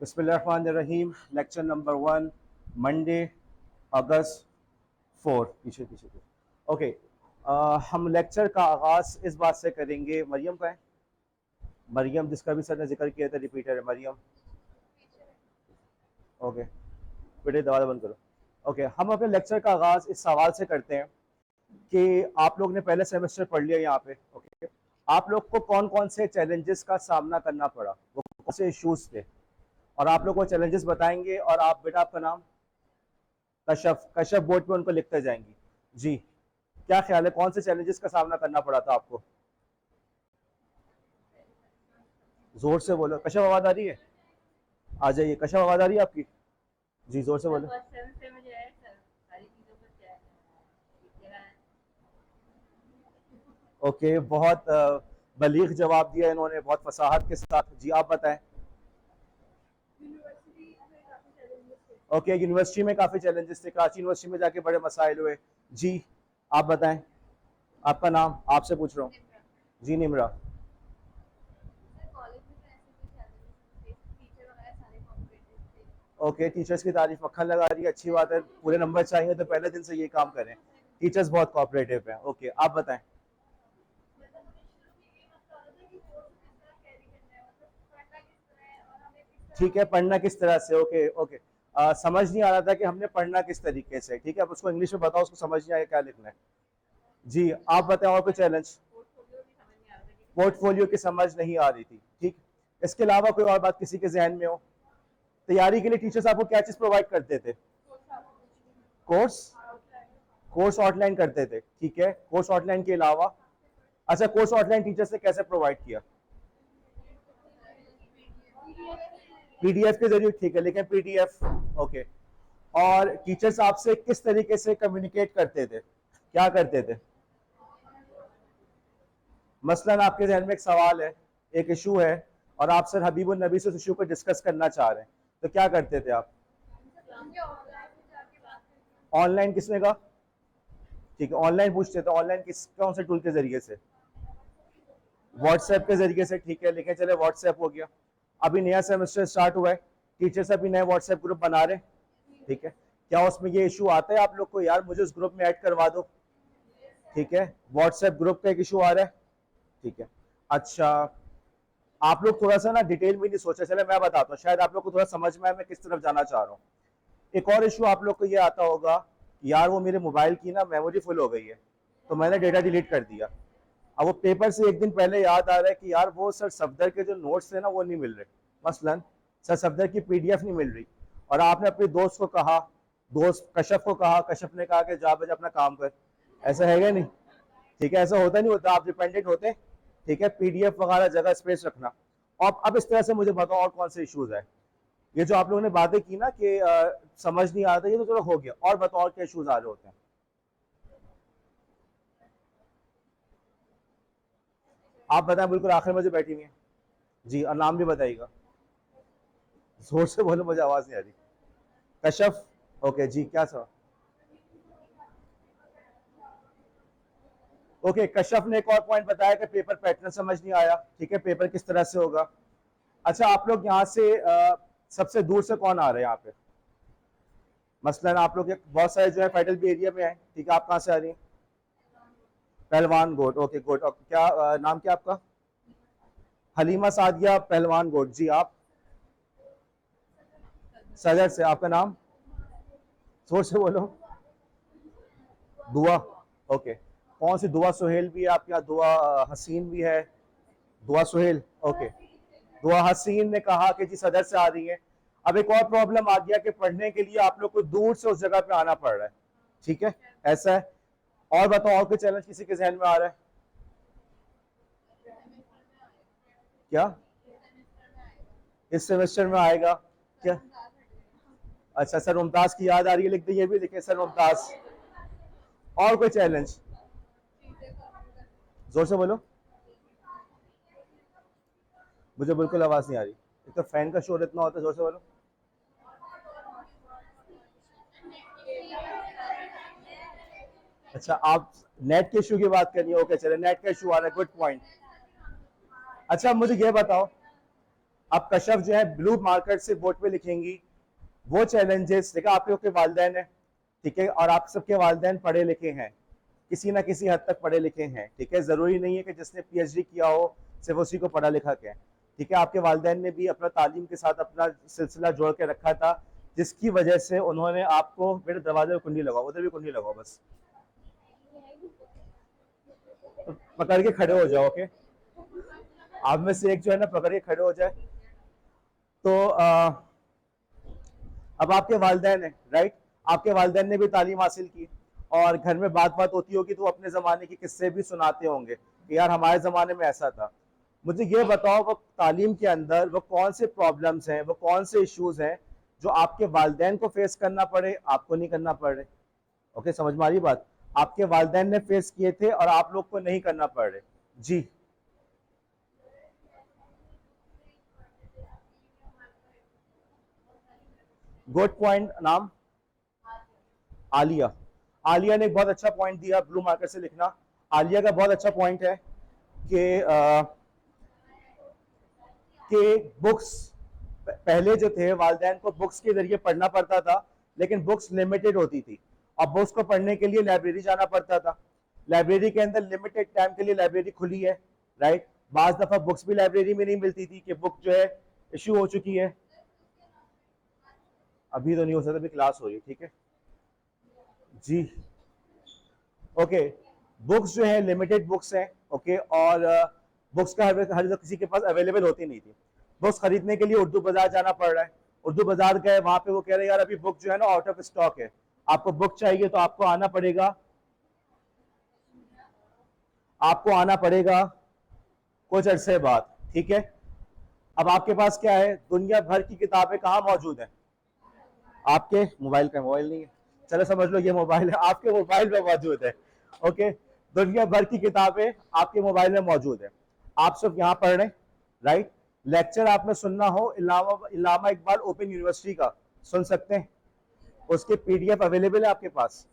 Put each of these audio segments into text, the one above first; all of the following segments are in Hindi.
बिस्मिल्लाहिर्रहमानिर्रहीम। लेक्चर नंबर 1, मंडे अगस्त 4। पीछे पीछे पीछे। ओके, हम लेक्चर का आगाज़ इस बात से करेंगे। मरियम का है, मरियम जिसका भी सर ने जिक्र किया था, रिपीटर है मरियम। ओके बेटे, दरवाज़ा बंद करो। ओके, हम अपने लेक्चर का आगाज़ इस सवाल से करते हैं कि आप लोग ने पहले सेमेस्टर पढ़ लिया यहाँ पे। ओके, आप लोग को कौन कौन से चैलेंजेस का सामना करना पड़ा, वो कौन से इश्यूज थे, और आप लोग को चैलेंजेस बताएंगे। और आप बेटा, आपका नाम कशफ, कशफ बोर्ड पे उनको लिखते जाएंगी। जी, क्या ख्याल है, कौन से चैलेंजेस का सामना करना पड़ा था आपको? जोर से बोलो। कशफ, आवाज आ रही है? आ जाइए। कशफ, आवाज आ रही है आपकी? जी, जोर से बोलो। ओके, बहुत बलीग जवाब दिया इन्होंने, बहुत फसाहत के साथ। जी, आप बताएं। ओके, यूनिवर्सिटी में काफ़ी चैलेंजेस थे, कराची यूनिवर्सिटी में जाके बड़े मसाइल हुए। जी, आप बताएं। आपका नाम, आपसे पूछ रहा हूँ। जी, निमरा। ओके, टीचर्स की तारीफ मक्खन लगा रही है, अच्छी बात है। पूरे नंबर चाहिए तो पहले दिन से ये काम करें। टीचर्स बहुत कोऑपरेटिव हैं। ओके, आप बताएं। ठीक है, पढ़ना किस तरह से। ओके ओके, समझ नहीं आ रहा था कि हमने पढ़ना किस तरीके से। ठीक है, अब उसको इंग्लिश में बताओ, उसको समझ नहीं आया क्या लिखना है। जी, आप बताएं। और कोई चैलेंज? पोर्टफोलियो की समझ नहीं आ रही थी। ठीक, इसके अलावा कोई और बात किसी के जहन में हो? तैयारी के लिए टीचर्स आपको क्या चीज़ प्रोवाइड करते थे? कोर्स, कोर्स आउटलाइन करते थे। ठीक है, कोर्स आउटलाइन के अलावा? अच्छा, कोर्स आउटलाइन टीचर्स ने कैसे प्रोवाइड किया? पीडीएफ के जरिए। ठीक है, लेकिन पीडीएफ। ओके, और टीचर्स आपसे किस तरीके से कम्युनिकेट करते थे, क्या करते थे? मसलन आपके जहन में एक सवाल है, एक इशू है, और आप सर हबीबुल नबी से उस इशू को डिस्कस करना चाह रहे हैं, तो क्या करते थे आप? ऑनलाइन? किसने कहा? ठीक है, ऑनलाइन पूछते थे। ऑनलाइन किस, कौन से टूल के जरिए से? व्हाट्सएप के जरिए से। ठीक है, लेकिन चले व्हाट्सएप हो गया। अभी नया सेमेस्टर स्टार्ट हुआ है, टीचर्स अभी नए व्हाट्सएप ग्रुप बना रहे हैं। ठीक है, क्या उसमें ये इशू आता है आप लोग को, यार मुझे उस ग्रुप में ऐड करवा दो? ठीक है, व्हाट्सएप ग्रुप का एक इशू आ रहा है। ठीक है, अच्छा, आप लोग थोड़ा सा ना डिटेल में नहीं सोचा, चले मैं बताता हूँ, शायद आप लोग को थोड़ा समझ में आए मैं किस तरफ जाना चाह रहा हूँ। एक और इशू आप लोग को ये आता होगा, यार वो मेरे मोबाइल की ना मेमोरी फुल हो गई है, तो मैंने डेटा डिलीट कर दिया। अब वो पेपर से एक दिन पहले याद आ रहा है कि यार वो सर सफदर के जो नोट्स थे ना वो नहीं मिल रहे, मसलन सर सफदर की पीडीएफ नहीं मिल रही, और आपने अपने दोस्त को कहा, दोस्त कशफ को कहा, कशफ ने कहा कि जा बजा अपना काम कर। ऐसा है क्या? नहीं। ठीक है, ऐसा होता नहीं होता, आप डिपेंडेंट होते। ठीक है, पीडीएफ वगैरह जगह स्पेस रखना। और अब इस तरह से मुझे बताओ और कौन से इश्यूज है। ये जो आप लोगों ने बातें की ना कि समझ नहीं आता, ये तो चलो हो गया। और बताओ और क्या इश्यूज आ रहे होते हैं? आप बताएं, बिल्कुल आखिर में जो बैठी हुई है। जी, और नाम भी बताइएगा। जोर से बोलो, मुझे आवाज नहीं आ रही। कशफ। ओके जी, क्या सर? ओके, कशफ ने एक और पॉइंट बताया कि पेपर पैटर्न समझ नहीं आया। ठीक है, पेपर किस तरह से होगा। अच्छा, आप लोग यहाँ से सबसे दूर से कौन आ रहे हैं यहाँ पे? मसलन आप लोग बहुत सारे जो है फेडरल बी एरिया में है। ठीक है, आप कहाँ से आ रही हैं? पहलवान गोट। Okay good. क्या नाम क्या आपका? हलीमा सादिया पहलवान गोट। जी, आप? सदर से। आपका नाम? जोर से बोलो। दुआ। ओके, कौन सी दुआ? सुहेल भी है आपके यहाँ? दुआ हसीन भी है? दुआ सुहेल। ओके, दुआ हसीन ने कहा कि जी सदर से आ रही है। अब एक और प्रॉब्लम आ गया कि पढ़ने के लिए आप लोग को दूर से उस जगह पे आना पड़ रहा है। ठीक है, ऐसा है। और बताओ, और कोई चैलेंज किसी के जहन में आ रहा है क्या? इस सेमेस्टर में आएगा क्या? अच्छा, सर मुमताज की याद आ रही है, लिख दी, ये भी लिखे, सर मुमताज। और कोई चैलेंज? जोर से बोलो, मुझे बिल्कुल आवाज नहीं आ रही। एक तो फैन का शोर इतना होता है। जोर से बोलो। अच्छा, आप नेट के इशू की बात करिए। ओके, चले, नेट का इशू आ रहा है, गुड पॉइंट। अच्छा, मुझे ये बताओ, अब कशफ जो है ब्लू मार्कर से बोर्ड पे लिखेंगी वो चैलेंजेस। देखा आप लोग के वालिदैन है, ठीक है, और आप सबके वालिदैन पढ़े लिखे हैं, किसी ना किसी हद तक पढ़े लिखे हैं, ठीक है, जरूरी नहीं है कि जिसने पीएचडी किया हो सिर्फ उसी को पढ़ा लिखा के, ठीक है। आपके वालिदैन ने भी अपना तालीम के साथ अपना सिलसिला जोड़ के रखा था, जिसकी वजह से उन्होंने आपको, बेटे दरवाजे में कुंडी लगाओ, उधर भी कुंडी लगाओ, बस पकड़ के खड़े हो जाओ, ओके। आप में से एक जो है ना पकड़ के खड़े हो जाए। तो अब आपके वालिदैन है, राइट, आपके वालिदैन ने भी तालीम हासिल की, और घर में बात बात होती होगी तो अपने ज़माने के किस्से भी सुनाते होंगे कि यार हमारे ज़माने में ऐसा था। मुझे ये बताओ वो तालीम के अंदर वो कौन से प्रॉब्लम्स हैं, वो कौन से इश्यूज हैं जो आपके वालिदैन को फेस करना पड़े, आपको नहीं करना पड़े। ओके, समझ में आ रही बात? आपके वालिदैन ने फेस किए थे और आप लोग को नहीं करना पड़े। जी, गुड पॉइंट। नाम? आलिया। आलिया ने एक बहुत अच्छा पॉइंट दिया, ब्लू मार्कर से लिखना। आलिया का बहुत अच्छा पॉइंट है कि बुक्स पहले जो थे वालिदैन को बुक्स के जरिए पढ़ना पड़ता था, लेकिन बुक्स लिमिटेड होती थी। अब बुक्स को पढ़ने के लिए लाइब्रेरी जाना पड़ता था। लाइब्रेरी के अंदर लिमिटेड टाइम के लिए लाइब्रेरी खुली है, राइट। बाज दफा बुक्स भी लाइब्रेरी में नहीं मिलती थी कि बुक जो है इशू हो चुकी है। अभी तो नहीं हो सकता, अभी क्लास हो रही है, ठीक है जी, ओके। बुक्स जो है लिमिटेड बुक्स हैं, ओके, और बुक्स का हर किसी के पास अवेलेबल होती नहीं थी। बुक्स खरीदने के लिए उर्दू बाजार जाना पड़ रहा है। उर्दू बाजार गए, वहां पे वो कह रहे हैं यार अभी बुक जो है ना आउट ऑफ स्टॉक है, आपको बुक चाहिए तो आपको आना पड़ेगा, आपको आना पड़ेगा कुछ अरसे बाद, ठीक है। अब आपके पास क्या है, दुनिया भर की किताबें कहाँ मौजूद है? आपके मोबाइल का, मोबाइल नहीं है, चलो समझ लो ये मोबाइल है, आपके मोबाइल में मौजूद है, ओके। दुनिया भर की किताबें आपके मोबाइल में मौजूद है। आप सब यहाँ पढ़ रहे हैं, राइट। लेक्चर आपने सुनना हो इल्लामा इकबाल ओपन यूनिवर्सिटी का, सुन सकते हैं, उसके पीडीएफ अवेलेबल है आपके पास?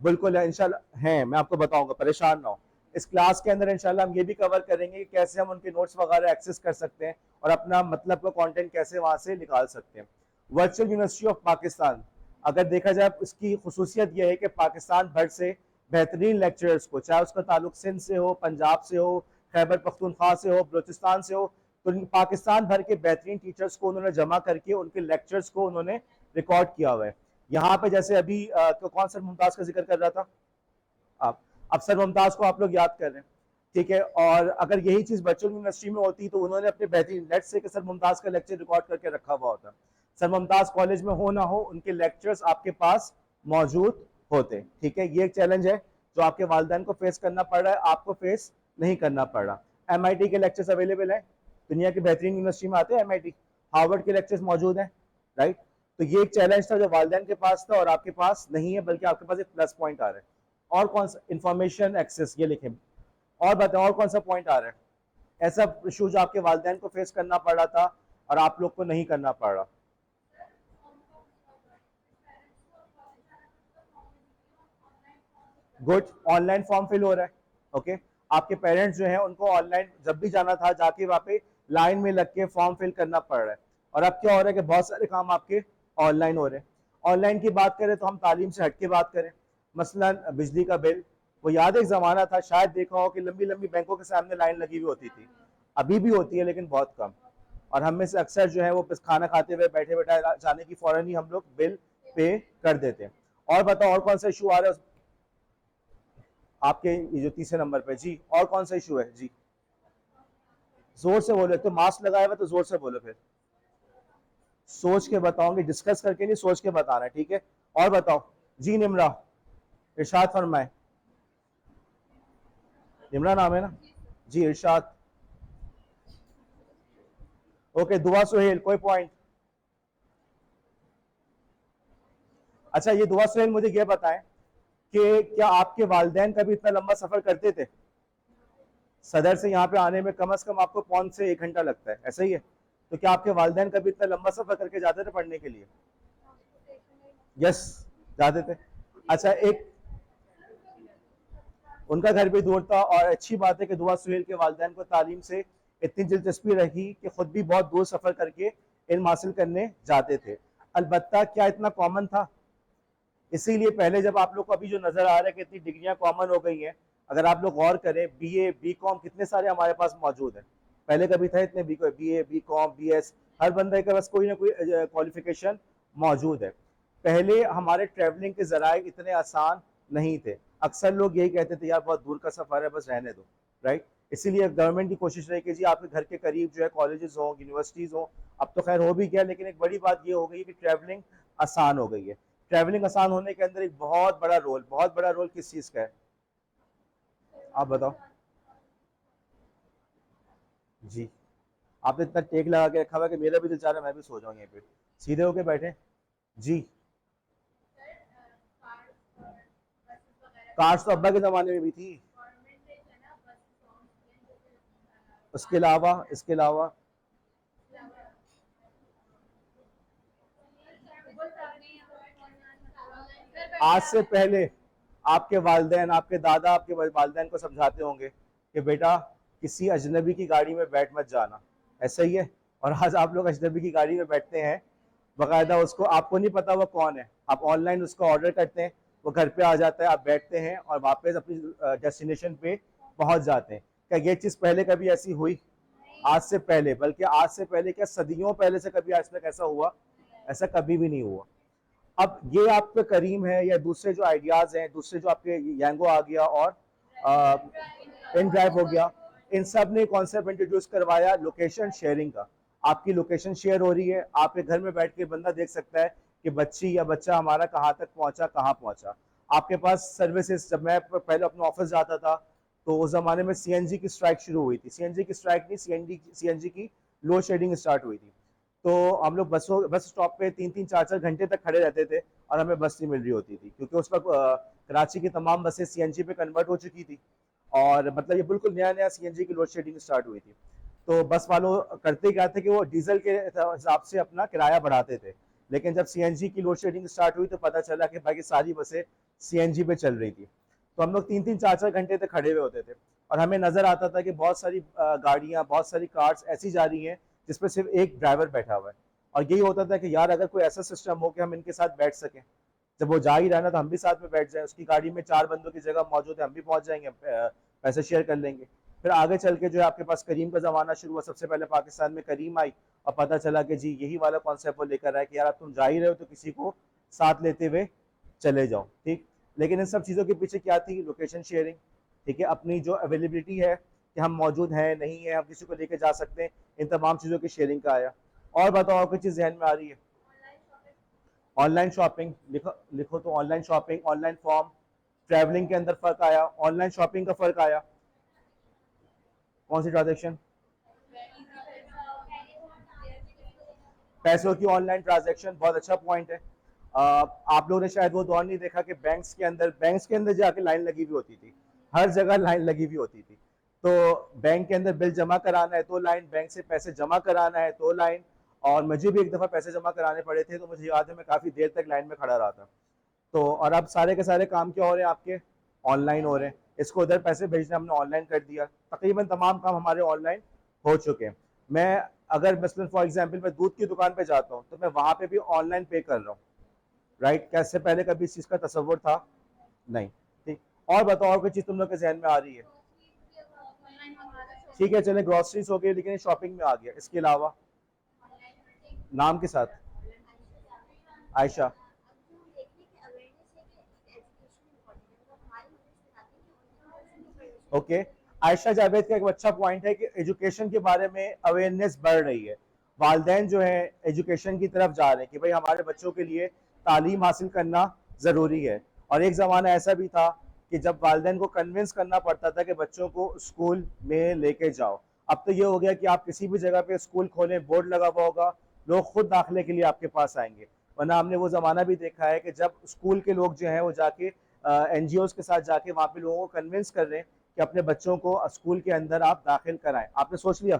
बिल्कुल है, इंशाल्लाह है, मैं आपको बताऊंगा, परेशान ना हो। इस क्लास के अंदर इंशाल्लाह हम ये भी कवर करेंगे कि कैसे हम उनके नोट्स वगैरह एक्सेस कर सकते हैं और अपना मतलब का कंटेंट कैसे वहां से निकाल सकते हैं। वर्चुअल यूनिवर्सिटी ऑफ पाकिस्तान, अगर देखा जाए इसकी खुसूसियत यह है कि पाकिस्तान भर से बेहतरीन लेक्चरर्स को, चाहे उसका ताल्लुक सिंध से हो, पंजाब से हो, खैबर पख्तूनख्वा से हो, बलूचिस्तान से हो, तो पाकिस्तान भर के बेहतरीन टीचर्स को उन्होंने जमा करके उनके लेक्चर्स को उन्होंने रिकॉर्ड किया हुआ है। यहाँ पे जैसे अभी तो कौन सर मुमताज का जिक्र कर रहा था आप, अब सर मुमताज को आप लोग याद कर रहे हैं, ठीक है। और अगर यही चीज वर्चुअल यूनिवर्सिटी में होती तो उन्होंने अपने बेहतरीन, लेट्स से कि सर मुमताज का लेक्चर रिकॉर्ड करके रखा हुआ होता, सर मुमताज कॉलेज में हो ना हो, उनके लेक्चर्स आपके पास मौजूद होते, ठीक है। ये एक चैलेंज है जो आपके वालिदैन को फेस करना पड़ रहा है, आपको फेस नहीं करना पड़ रहा। एमआईटी के लेक्चर्स अवेलेबल है, दुनिया की बेहतरीन यूनिवर्सिटी में आते हैं एमआईटी, हार्वर्ड के लेक्चर्स मौजूद हैं, राइट। तो ये एक चैलेंज था जो वालिदैन के पास था और आपके पास नहीं है, बल्कि आपके पास एक प्लस पॉइंट आ रहा है। और कौन सा? इंफॉर्मेशन एक्सेस, ये लिखें, और बताएं और कौन सा पॉइंट आ रहा है ऐसा इशू जो आपके वालिदैन को फेस करना पड़ रहा था और आप लोग को नहीं करना पड़ रहा? गुड, ऑनलाइन फॉर्म फिल हो रहा है, ओके। आपके पेरेंट्स जो हैं उनको ऑनलाइन जब भी जाना था जाके वहाँ पे लाइन में लग के फॉर्म फिल करना पड़ रहा है। और अब क्या हो रहा है कि बहुत सारे काम आपके ऑनलाइन हो रहे हैं। ऑनलाइन की बात करें तो हम तालीम से हट के बात करें, मसलन बिजली का बिल, वो याद एक ज़माना था, शायद देखा हो कि लंबी लंबी बैंकों के सामने लाइन लगी हुई होती थी, अभी भी होती है लेकिन बहुत कम। और हम में से अक्सर जो है वो बस खाना खाते हुए बैठे बैठे जाने की फौरन ही हम लोग बिल पे कर देते हैं। और बताओ और कौन सा इशू आ रहा है आपके ये जो तीसरे नंबर पे? जी, और कौन सा इशू है? जी, जोर से बोलो, तो मास्क लगाया हुआ तो जोर से बोलो, फिर सोच के बताओगे, डिस्कस करके नहीं, सोच के बताना है, ठीक है। और बताओ जी, निमरा, इरशाद फरमाए, निमरा नाम है ना जी, इरशाद, ओके। दुआ सुहेल, कोई पॉइंट? अच्छा, ये दुआ सुहेल मुझे ये बताएं कि क्या आपके वालिदैन कभी इतना लंबा सफर करते थे? सदर से यहाँ पे आने में कम से कम आपको 5 से 1 घंटा लगता है, ऐसा ही है? तो क्या आपके वालिदैन कभी इतना लंबा सफर करके जाते थे पढ़ने के लिए? यस, जाते थे। अच्छा, एक उनका घर भी दूर था, और अच्छी बात है कि दुआ सुहेल के वालिदैन को तालीम से इतनी दिलचस्पी रही कि खुद भी बहुत दूर सफ़र करके इल्म हासिल करने जाते थे। अलबत्ता क्या इतना कॉमन था? इसीलिए पहले जब आप लोग को अभी जो नज़र आ रहा है कि इतनी डिग्रियां कॉमन हो गई हैं, अगर आप लोग गौर करें, बीए, बीकॉम कितने सारे हमारे पास मौजूद हैं। पहले कभी था इतने? बीए, बीकॉम, बीएस, हर बंदे के पास कोई ना कोई क्वालिफिकेशन मौजूद है। पहले हमारे ट्रैवलिंग के ज़राए इतने आसान नहीं थे। अक्सर लोग यही कहते थे यार बहुत दूर का सफ़र है, बस रहने दो, राइट। इसीलिए गवर्नमेंट की कोशिश रही कि जी आपके घर के करीब जो है कॉलेजेस हों, यूनिवर्सिटीज़ हों। अब तो खैर हो भी गया, लेकिन एक बड़ी बात ये हो गई है कि ट्रैवलिंग आसान हो गई है। ट्रैवलिंग आसान होने के अंदर एक बहुत बड़ा रोल किस चीज़ का है? आप बताओ जी। आपने इतना टेक लगा के रखा हुआ है कि मेरा भी दिल चाह रहा है मैं भी सो जाऊं यहीं पे। सीधे होके बैठे जी। कार्स तो अब्बा के ज़माने में भी थी। इसके अलावा आज से पहले आपके वालदेन, आपके दादा आपके वालदेन को समझाते होंगे कि बेटा किसी अजनबी की गाड़ी में बैठ मत जाना, ऐसा ही है। और आज आप लोग अजनबी की गाड़ी में बैठते हैं, बाकायदा उसको आपको नहीं पता वो कौन है, आप ऑनलाइन उसको ऑर्डर करते हैं, वो घर पे आ जाता है, आप बैठते हैं और वापस अपनी डेस्टिनेशन पे पहुंच जाते हैं। क्या ये चीज़ पहले कभी ऐसी हुई? आज से पहले, बल्कि आज से पहले क्या सदियों पहले से कभी आज तक ऐसा हुआ? ऐसा कभी भी नहीं हुआ। अब ये आप पे करीम है या दूसरे जो आइडियाज हैं, दूसरे जो आपके यांगो आ गया और इन ड्राइव हो गया, इन सब ने कॉन्सेप्ट इंट्रोड्यूस करवाया लोकेशन शेयरिंग का। आपकी लोकेशन शेयर हो रही है, आपके घर में बैठ के बंदा देख सकता है कि बच्ची या बच्चा हमारा कहाँ तक पहुंचा, कहाँ पहुंचा। आपके पास सर्विसेज, जब मैं पहले अपने ऑफिस जाता था तो उस जमाने में सीएनजी की स्ट्राइक शुरू हुई थी। सीएनजी की स्ट्राइक नहीं, सीएनजी की लोड शेडिंग स्टार्ट हुई थी। तो हम लोग बस स्टॉप पे 3-3 4-4 घंटे तक खड़े रहते थे और हमें बस नहीं मिल रही होती थी, क्योंकि उस वक्त कराची की तमाम बसें सीएनजी पे कन्वर्ट हो चुकी थी। और मतलब ये बिल्कुल नया नया सीएनजी की लोड शेडिंग स्टार्ट हुई थी। तो बस वालों करते क्या थे कि वो डीजल के हिसाब से अपना किराया बढ़ाते थे। लेकिन जब सीएनजी की लोड शेडिंग स्टार्ट हुई तो पता चला कि बाकी सारी बसें सीएनजी पे चल रही थी। तो हम लोग 3-3 4-4 घंटे तक खड़े हुए होते थे और हमें नजर आता था कि बहुत सारी गाड़ियां, बहुत सारी कार्स ऐसी जा रही हैं जिसपे सिर्फ एक ड्राइवर बैठा हुआ है। और यही होता था कि यार अगर कोई ऐसा सिस्टम हो कि हम इनके साथ बैठ सकें, जब वो जा ही रहा ना तो हम भी साथ में बैठ जाए, उसकी गाड़ी में 4 बंदों की जगह मौजूद है, हम भी पहुंच जाएंगे, पैसे शेयर कर लेंगे। फिर आगे चल के जो है आपके पास करीम का ज़माना शुरू हुआ। सबसे पहले पाकिस्तान में करीम आई और पता चला कि जी यही वाला कॉन्सेप्ट वो लेकर आया कि यार अब तुम जा ही रहे हो तो किसी को साथ लेते हुए चले जाओ, ठीक। लेकिन इन सब चीज़ों के पीछे क्या थी? लोकेशन शेयरिंग, ठीक है। अपनी जो अवेलेबिलिटी है कि हम मौजूद हैं नहीं है, हम किसी को लेके जा सकते हैं, इन तमाम चीज़ों की शेयरिंग का आया। और बताओ और कोई चीज़ जहन में आ रही है? ऑनलाइन शॉपिंग, लिखो लिखो तो online shopping, online form. Travelling के अंदर फर्क आया, ऑनलाइन शॉपिंग का फर्क आया। कौन सी ट्रांजेक्शन? पैसों की ऑनलाइन ट्रांजैक्शन, बहुत अच्छा पॉइंट है। आप लोगों ने शायद वो दौर नहीं देखा कि बैंक्स के अंदर जाके लाइन लगी हुई होती थी। हर जगह लाइन लगी हुई होती थी। तो बैंक के अंदर बिल जमा कराना है तो लाइन, बैंक से पैसे जमा कराना है तो लाइन। और मुझे भी एक दफ़ा पैसे जमा कराने पड़े थे तो मुझे याद है मैं काफ़ी देर तक लाइन में खड़ा रहा था। तो और अब सारे के सारे काम क्या हो रहे हैं आपके? ऑनलाइन हो रहे हैं। इसको उधर पैसे भेजना हमने ऑनलाइन कर दिया, तकरीबन तमाम काम हमारे ऑनलाइन हो चुके हैं। मैं अगर मसलन फॉर एग्जांपल मैं दूध की दुकान पे जाता हूँ तो मैं वहां पे भी ऑनलाइन पे कर रहा हूँ, राइट। कैसे पहले कभी इस चीज़ का तस्वुर था नहीं, ठीक। और बताओ और कोई चीज़ तुम लोग के जहन में आ रही है? ठीक है चले, ग्रोसरीज हो गई, लेकिन शॉपिंग में आ गया। इसके अलावा नाम के साथ आयशा। ओके। आयशा जावेद का एक अच्छा पॉइंट है कि एजुकेशन के बारे में अवेयरनेस बढ़ रही है। वालदेन जो है एजुकेशन की तरफ जा रहे हैं कि भाई हमारे बच्चों के लिए तालीम हासिल करना ज़रूरी है। और एक ज़माना ऐसा भी था कि जब वालदेन को कन्विंस करना पड़ता था कि बच्चों को स्कूल में लेके जाओ। अब तो ये हो गया कि आप किसी भी जगह पे स्कूल खोलें, बोर्ड लगा हुआ होगा, लोग खुद दाखिले के लिए आपके पास आएंगे। वरना हमने वो ज़माना भी देखा है कि जब स्कूल के लोग जो हैं वो जाके एनजीओ के साथ जाके वहाँ पे लोगों को कन्विंस कर रहे हैं कि अपने बच्चों को स्कूल के अंदर आप दाखिल कराएं। आपने सोच लिया?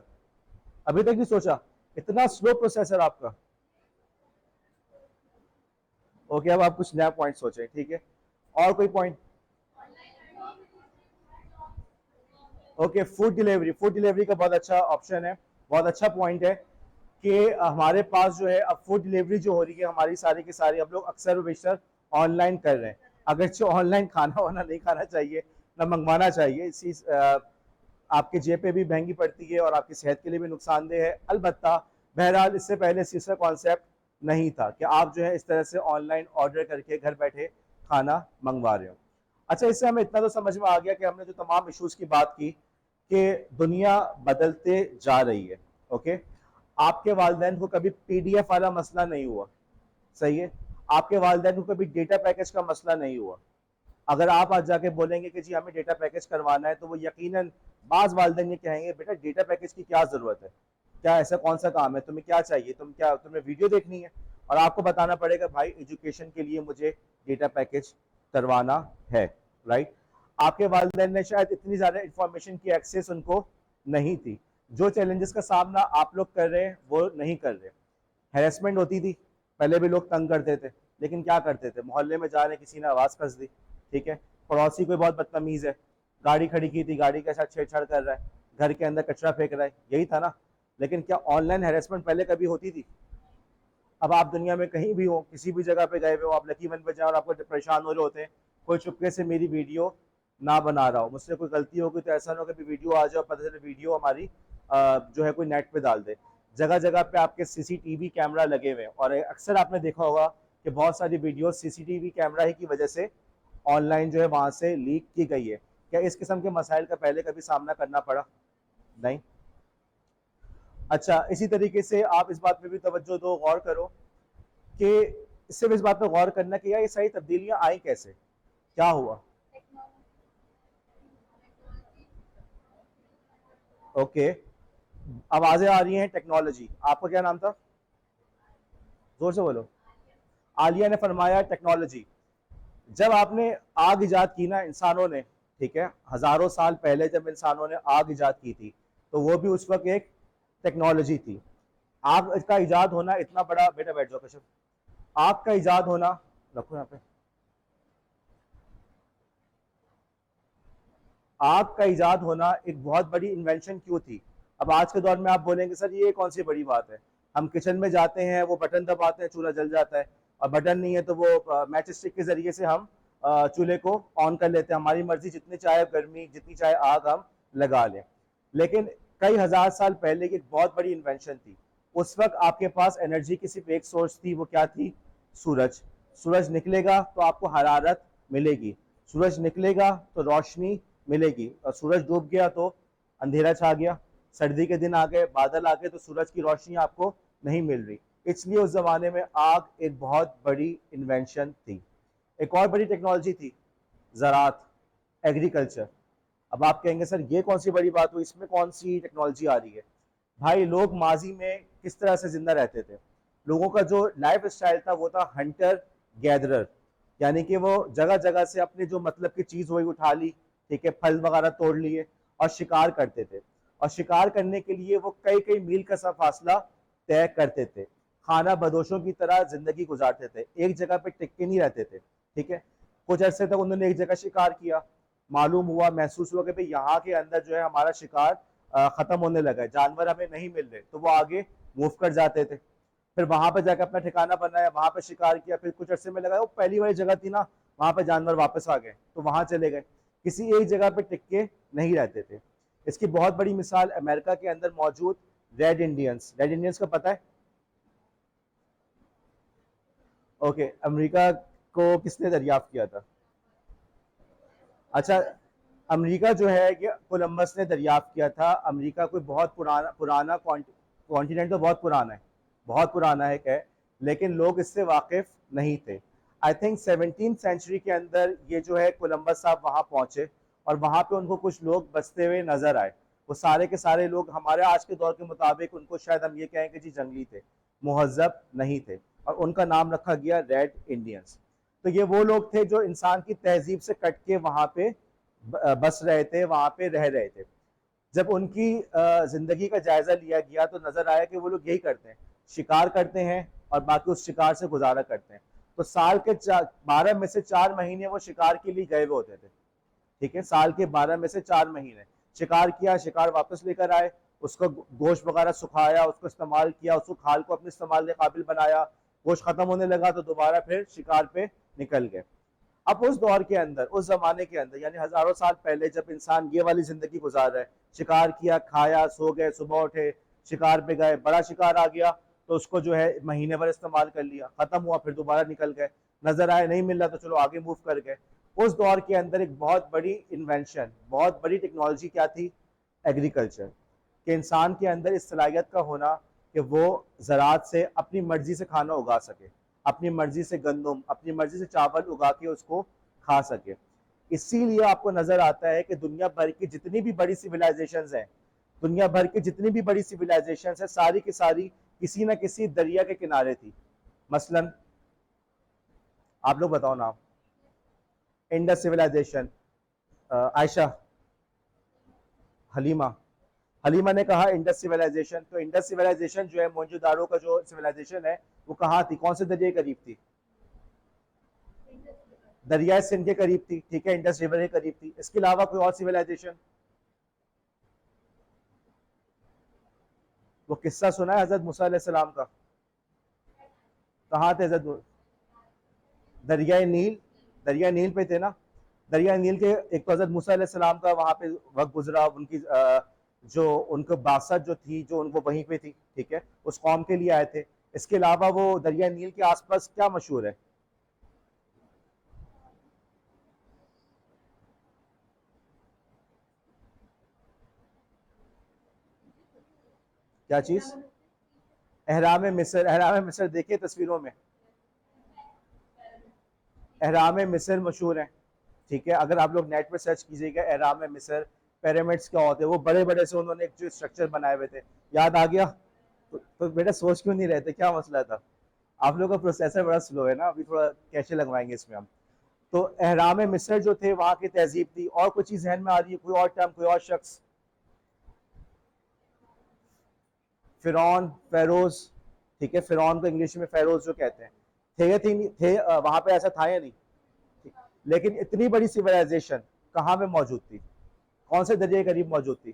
अभी तक नहीं सोचा? इतना स्लो प्रोसेसर आपका। ओके, अब आप कुछ नया पॉइंट सोचें, ठीक है। और कोई पॉइंट? ओके, फूड डिलीवरी का बहुत अच्छा ऑप्शन है, बहुत अच्छा पॉइंट है कि हमारे पास जो है अब फूड डिलीवरी जो हो रही है हमारी सारी की सारी हम लोग अक्सर बेशतर ऑनलाइन कर रहे हैं। अगर जो ऑनलाइन खाना वाना नहीं खाना चाहिए, ना मंगवाना चाहिए, इसी आपके जेब पे भी महंगी पड़ती है और आपकी सेहत के लिए भी नुकसानदेह है। अलबत्ता बहरहाल इससे पहले तीसरा कॉन्सेप्ट नहीं था कि आप जो है इस तरह से ऑनलाइन ऑर्डर करके घर बैठे खाना मंगवा रहे हो। अच्छा, इससे हमें इतना तो समझ में आ गया कि हमने जो तमाम इश्यूज की बात की कि दुनिया बदलते जा रही है। ओके, आपके वालिदैन को कभी पीडीएफ वाला मसला नहीं हुआ, सही है, आपके वालिदैन को कभी डेटा पैकेज का मसला नहीं हुआ। अगर आप आज जाके बोलेंगे कि जी हमें डेटा पैकेज करवाना है, तो वो यकीनन बाज वालिदैन ये कहेंगे बेटा डेटा पैकेज की क्या जरूरत है, क्या ऐसा कौन सा काम है, तुम्हें क्या चाहिए, तुम्हें वीडियो देखनी है। और आपको बताना पड़ेगा भाई एजुकेशन के लिए मुझे डेटा पैकेज करवाना है, राइट। आपके वालिदैन ने शायद इतनी ज्यादा इंफॉर्मेशन की एक्सेस उनको नहीं थी। जो चैलेंजेस का सामना आप लोग कर रहे हैं वो नहीं कर रहे। हैरेसमेंट होती थी, पहले भी लोग तंग करते थे, लेकिन क्या करते थे, मोहल्ले में जा रहे किसी ने आवाज कस दी, ठीक है, पड़ोसी कोई बहुत बदतमीज है, गाड़ी खड़ी की थी, गाड़ी के साथ छेड़छाड़ कर रहा है, घर के अंदर कचरा फेंक रहा है, यही था ना। लेकिन क्या ऑनलाइन हैरेसमेंट पहले कभी होती थी? अब आप दुनिया में कहीं भी हो, किसी भी जगह पे गए हुए हो, आप लकी वन पे जाए और आपको परेशान हो रहे होते हैं, कोई चुपके से मेरी वीडियो ना बना रहा हो, मुझसे कोई गलती होगी तो ऐसा ना हो कि वीडियो आ जाओ, पता चले वीडियो हमारी जो है कोई नेट पे डाल दे। जगह जगह पे आपके सीसीटीवी कैमरा लगे हुए हैं और अक्सर आपने देखा होगा कि बहुत सारी वीडियो सीसीटीवी कैमरा ही की वजह से ऑनलाइन जो है वहां से लीक की गई है। क्या इस किस्म के मसाइल का पहले कभी सामना करना पड़ा? नहीं। अच्छा, इसी तरीके से आप इस बात पे भी तवज्जो दो, गौर करो कि सिर्फ इस बात पे गौर करना कि यार ये सारी तब्दीलियां आई कैसे, क्या हुआ। ओके, आवाजें आ रही हैं, टेक्नोलॉजी। आपका क्या नाम था, जोर से बोलो। आलिया ने फरमाया टेक्नोलॉजी। जब आपने आग इजाद की ना इंसानों ने, ठीक है, हजारों साल पहले जब इंसानों ने आग इजाद की थी, तो वो भी उस वक्त एक टेक्नोलॉजी थी। आग का इजाद होना इतना बड़ा, बेटा बैठ जाओ कश्यप, आग का इजाद होना, रखो यहाँ पे, आग का इजाद होना एक बहुत बड़ी इन्वेंशन क्यों थी? अब आज के दौर में आप बोलेंगे सर ये कौन सी बड़ी बात है, हम किचन में जाते हैं, वो बटन दबाते हैं, चूल्हा जल जाता है, और बटन नहीं है तो वो मैच स्टिक के जरिए से हम चूल्हे को ऑन कर लेते हैं, हमारी मर्जी, जितनी चाहे गर्मी, जितनी चाहे आग हम लगा लें। लेकिन कई हजार साल पहले की एक बहुत बड़ी इन्वेंशन थी। उस वक्त आपके पास एनर्जी की सिर्फ एक सोर्स थी, वो क्या थी? सूरज। सूरज निकलेगा तो आपको हरारत मिलेगी, सूरज निकलेगा तो रोशनी मिलेगी, और सूरज डूब गया तो अंधेरा छा गया, सर्दी के दिन आ गए, बादल आ गए, तो सूरज की रोशनी आपको नहीं मिल रही। इसलिए उस जमाने में आग एक बहुत बड़ी इन्वेंशन थी। एक और बड़ी टेक्नोलॉजी थी ज़राअत, एग्रीकल्चर। अब आप कहेंगे सर ये कौन सी बड़ी बात हुई, इसमें कौन सी टेक्नोलॉजी आ रही है? भाई लोग माजी में किस तरह से जिंदा रहते थे? लोगों का जो लाइफ स्टाइल था वो था हंटर गैदरर, यानी कि वो जगह जगह से अपने जो मतलब की चीज वही उठा ली, ठीक है, फल वगैरह तोड़ लिए और शिकार करते थे। और शिकार करने के लिए वो कई कई मील का सा फासला तय करते थे, खाना बदोशों की तरह जिंदगी गुजारते थे, एक जगह पे टिक के नहीं रहते थे, ठीक है। कुछ अरसे तक उन्होंने एक जगह शिकार किया, मालूम हुआ, महसूस हुआ कि भाई यहाँ के अंदर जो है हमारा शिकार खत्म होने लगा है, जानवर हमें नहीं मिल रहे, तो वो आगे मूव कर जाते थे। फिर वहां पर जाकर अपना ठिकाना बनाया, वहां पर शिकार किया, फिर कुछ अरसे में लगा वो पहली वाली जगह थी ना, वहां पर जानवर वापस आ गए तो वहां चले गए, किसी एक जगह पर टिक के नहीं रहते थे। इसकी बहुत बड़ी मिसाल अमेरिका के अंदर मौजूद रेड इंडियंस। रेड इंडियंस का पता है? ओके, अमेरिका को किसने दरियाफ्त किया था? अच्छा, अमेरिका जो है कि कोलंबस ने दरियाफ्त किया था। अमेरिका कोई बहुत पुराना पुराना कॉन्टिनेंट तो बहुत पुराना है, बहुत पुराना है, लेकिन लोग इससे वाकिफ नहीं थे। आई थिंक 17th सेंचुरी के अंदर ये जो है कोलंबस साहब वहाँ पहुँचे और वहाँ पे उनको कुछ लोग बसते हुए नजर आए। वो सारे के सारे लोग हमारे आज के दौर के मुताबिक उनको शायद हम ये कहें कि जी जंगली थे, मुहज्जब नहीं थे, और उनका नाम रखा गया रेड इंडियंस। तो ये वो लोग थे जो इंसान की तहजीब से कट के वहाँ पे बस रहे थे, वहाँ पे रह रहे थे। जब उनकी जिंदगी का जायजा लिया गया तो नजर आया कि वो लोग यही करते हैं, शिकार करते हैं और बाकी उस शिकार से गुजारा करते हैं। तो साल के 12 में से 4 महीने वो शिकार के लिए गए हुए होते थे, ठीक है, साल के 12 में से 4 महीने शिकार किया, शिकार वापस लेकर आए, उसको गोश्त वगैरह सुखाया, उसको इस्तेमाल किया, उसको खाल को अपने इस्तेमाल के काबिल बनाया, गोश्त खत्म होने लगा तो दोबारा फिर शिकार पे निकल गए। अब उस दौर के अंदर, उस जमाने के अंदर, यानी हजारों साल पहले जब इंसान ये वाली जिंदगी गुजार रहा है, शिकार किया, खाया, सो गए, सुबह उठे, शिकार पे गए, बड़ा शिकार आ गया तो उसको जो है महीने भर इस्तेमाल कर लिया, खत्म हुआ, फिर दोबारा निकल गए, नजर आए नहीं मिल रहा तो चलो आगे मूव कर गए। उस दौर के अंदर एक बहुत बड़ी इन्वेंशन, बहुत बड़ी टेक्नोलॉजी क्या थी? एग्रीकल्चर। कि इंसान के अंदर इस सलाहियत का होना कि वो ज़रात से अपनी मर्जी से खाना उगा सके, अपनी मर्जी से गंदम, अपनी मर्जी से चावल उगा के उसको खा सके। इसीलिए आपको नजर आता है कि दुनिया भर की जितनी भी बड़ी सिविलाइजेशंस हैं, दुनिया भर की जितनी भी बड़ी सिविलाइजेशंस है, सारी की सारी किसी ना किसी दरिया के किनारे थी। मसलन आप लोग बताओ नाम। इंडस सिविलाइजेशन, आयशा, हलीमा, हलीमा ने कहा इंडस सिविलाइजेशन। तो इंडस सिविलाइजेशन जो है, मोहनजोदारो का जो सिविलाइजेशन है, वो कहाँ थी, कौन से दरिया के करीब थी? दरिया सिंध के करीब थी, ठीक है, इंडस रिवर के करीब थी। इसके अलावा कोई और सिविलाइजेशन? वो किस्सा सुना है हजरत मूसा अलैहिस्सलाम का? कहाँ थे हजरत? दरिया नील, दरिया नील पे थे ना। दरिया नील के एक तो हजरत मूसा अलैहिस्सलाम का वहां पे वक्त गुजरा, उनकी जो उनको बासत जो थी, जो उनको वहीं पे थी, ठीक है, उस कौम के लिए आए थे। इसके अलावा वो दरिया नील के आसपास क्या मशहूर है? क्या चीज? एहराम मिस्र। एहराम मिस्र देखिए तस्वीरों में, एहराम मिस्र मशहूर है, ठीक है। अगर आप लोग नेट पर सर्च कीजिएगा एहराम मिस्र, पिरामिड्स क्या होते हैं, वो बड़े बड़े से उन्होंने एक जो स्ट्रक्चर बनाए हुए थे। याद आ गया? तो बेटा सोच क्यों नहीं रहे थे, क्या मसला था? आप लोग का प्रोसेसर बड़ा स्लो है ना, अभी थोड़ा कैसे लगवाएंगे इसमें हम। तो एहराम मिस्र जो थे वहां की तहजीब थी। और कोई चीज जहन में आ रही है, कोई और टर्म, कोई और शख्स? फिरौन, फेरोज, ठीक है, फिरौन को इंग्लिश में फेरोज जो कहते हैं। थे वहां पे, ऐसा था या नहीं? लेकिन इतनी बड़ी सिविलाइजेशन कहाँ पे मौजूद थी, कौन से दरिया के करीब मौजूद थी?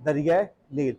दरिया नील।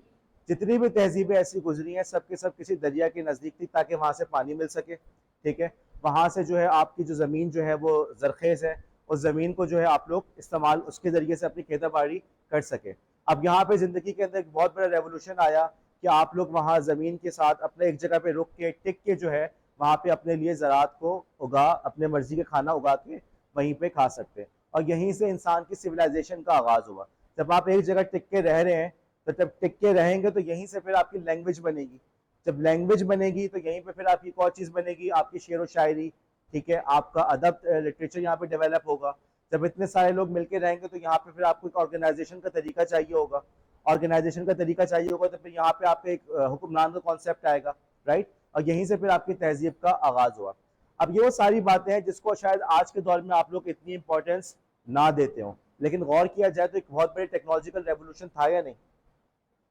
जितनी भी तहजीबें ऐसी गुजरी हैं, सब के सब किसी दरिया के नज़दीक थी, ताकि वहां से पानी मिल सके, ठीक है। वहां से जो है आपकी जो ज़मीन जो है वो जरखेज़ है, उस ज़मीन को जो है आप लोग इस्तेमाल उसके ज़रिए से अपनी खेती बाड़ी कर सके। अब यहाँ पे ज़िंदगी के अंदर एक बहुत बड़ा रेवोल्यूशन आया कि आप लोग वहाँ ज़मीन के साथ अपने एक जगह पे रुक के, टिक के जो है वहाँ पे अपने लिए ज़रात को उगा, अपने मर्जी के खाना उगा के वहीं पे खा सकते हैं। और यहीं से इंसान की सिविलाइजेशन का आगाज़ हुआ। जब आप एक जगह टिक के रह रहे हैं, तो जब टिक के रहेंगे तो यहीं से फिर आपकी लैंग्वेज बनेगी। जब लैंग्वेज बनेगी तो यहीं पे फिर आपकी एक और चीज़ बनेगी, आपकी शेर व शायरी, ठीक है, आपका अदब, लिटरेचर यहाँ पे डेवलप होगा। जब इतने सारे लोग मिलके रहेंगे तो यहाँ पे फिर आपको एक ऑर्गेनाइजेशन का तरीका चाहिए होगा। ऑर्गेनाइजेशन का तरीका चाहिए होगा तो फिर यहाँ पे आपका एक हुक्मरान का कॉन्सेप्ट आएगा, राइट। और यहीं से फिर आपकी तहजीब का आगाज हुआ। अब ये वो सारी बातें हैं जिसको शायद आज के दौर में आप लोग इतनी इंपॉर्टेंस ना देते हो, लेकिन गौर किया जाए तो एक बहुत बड़ी टेक्नोलॉजिकल रेवोल्यूशन था या नहीं?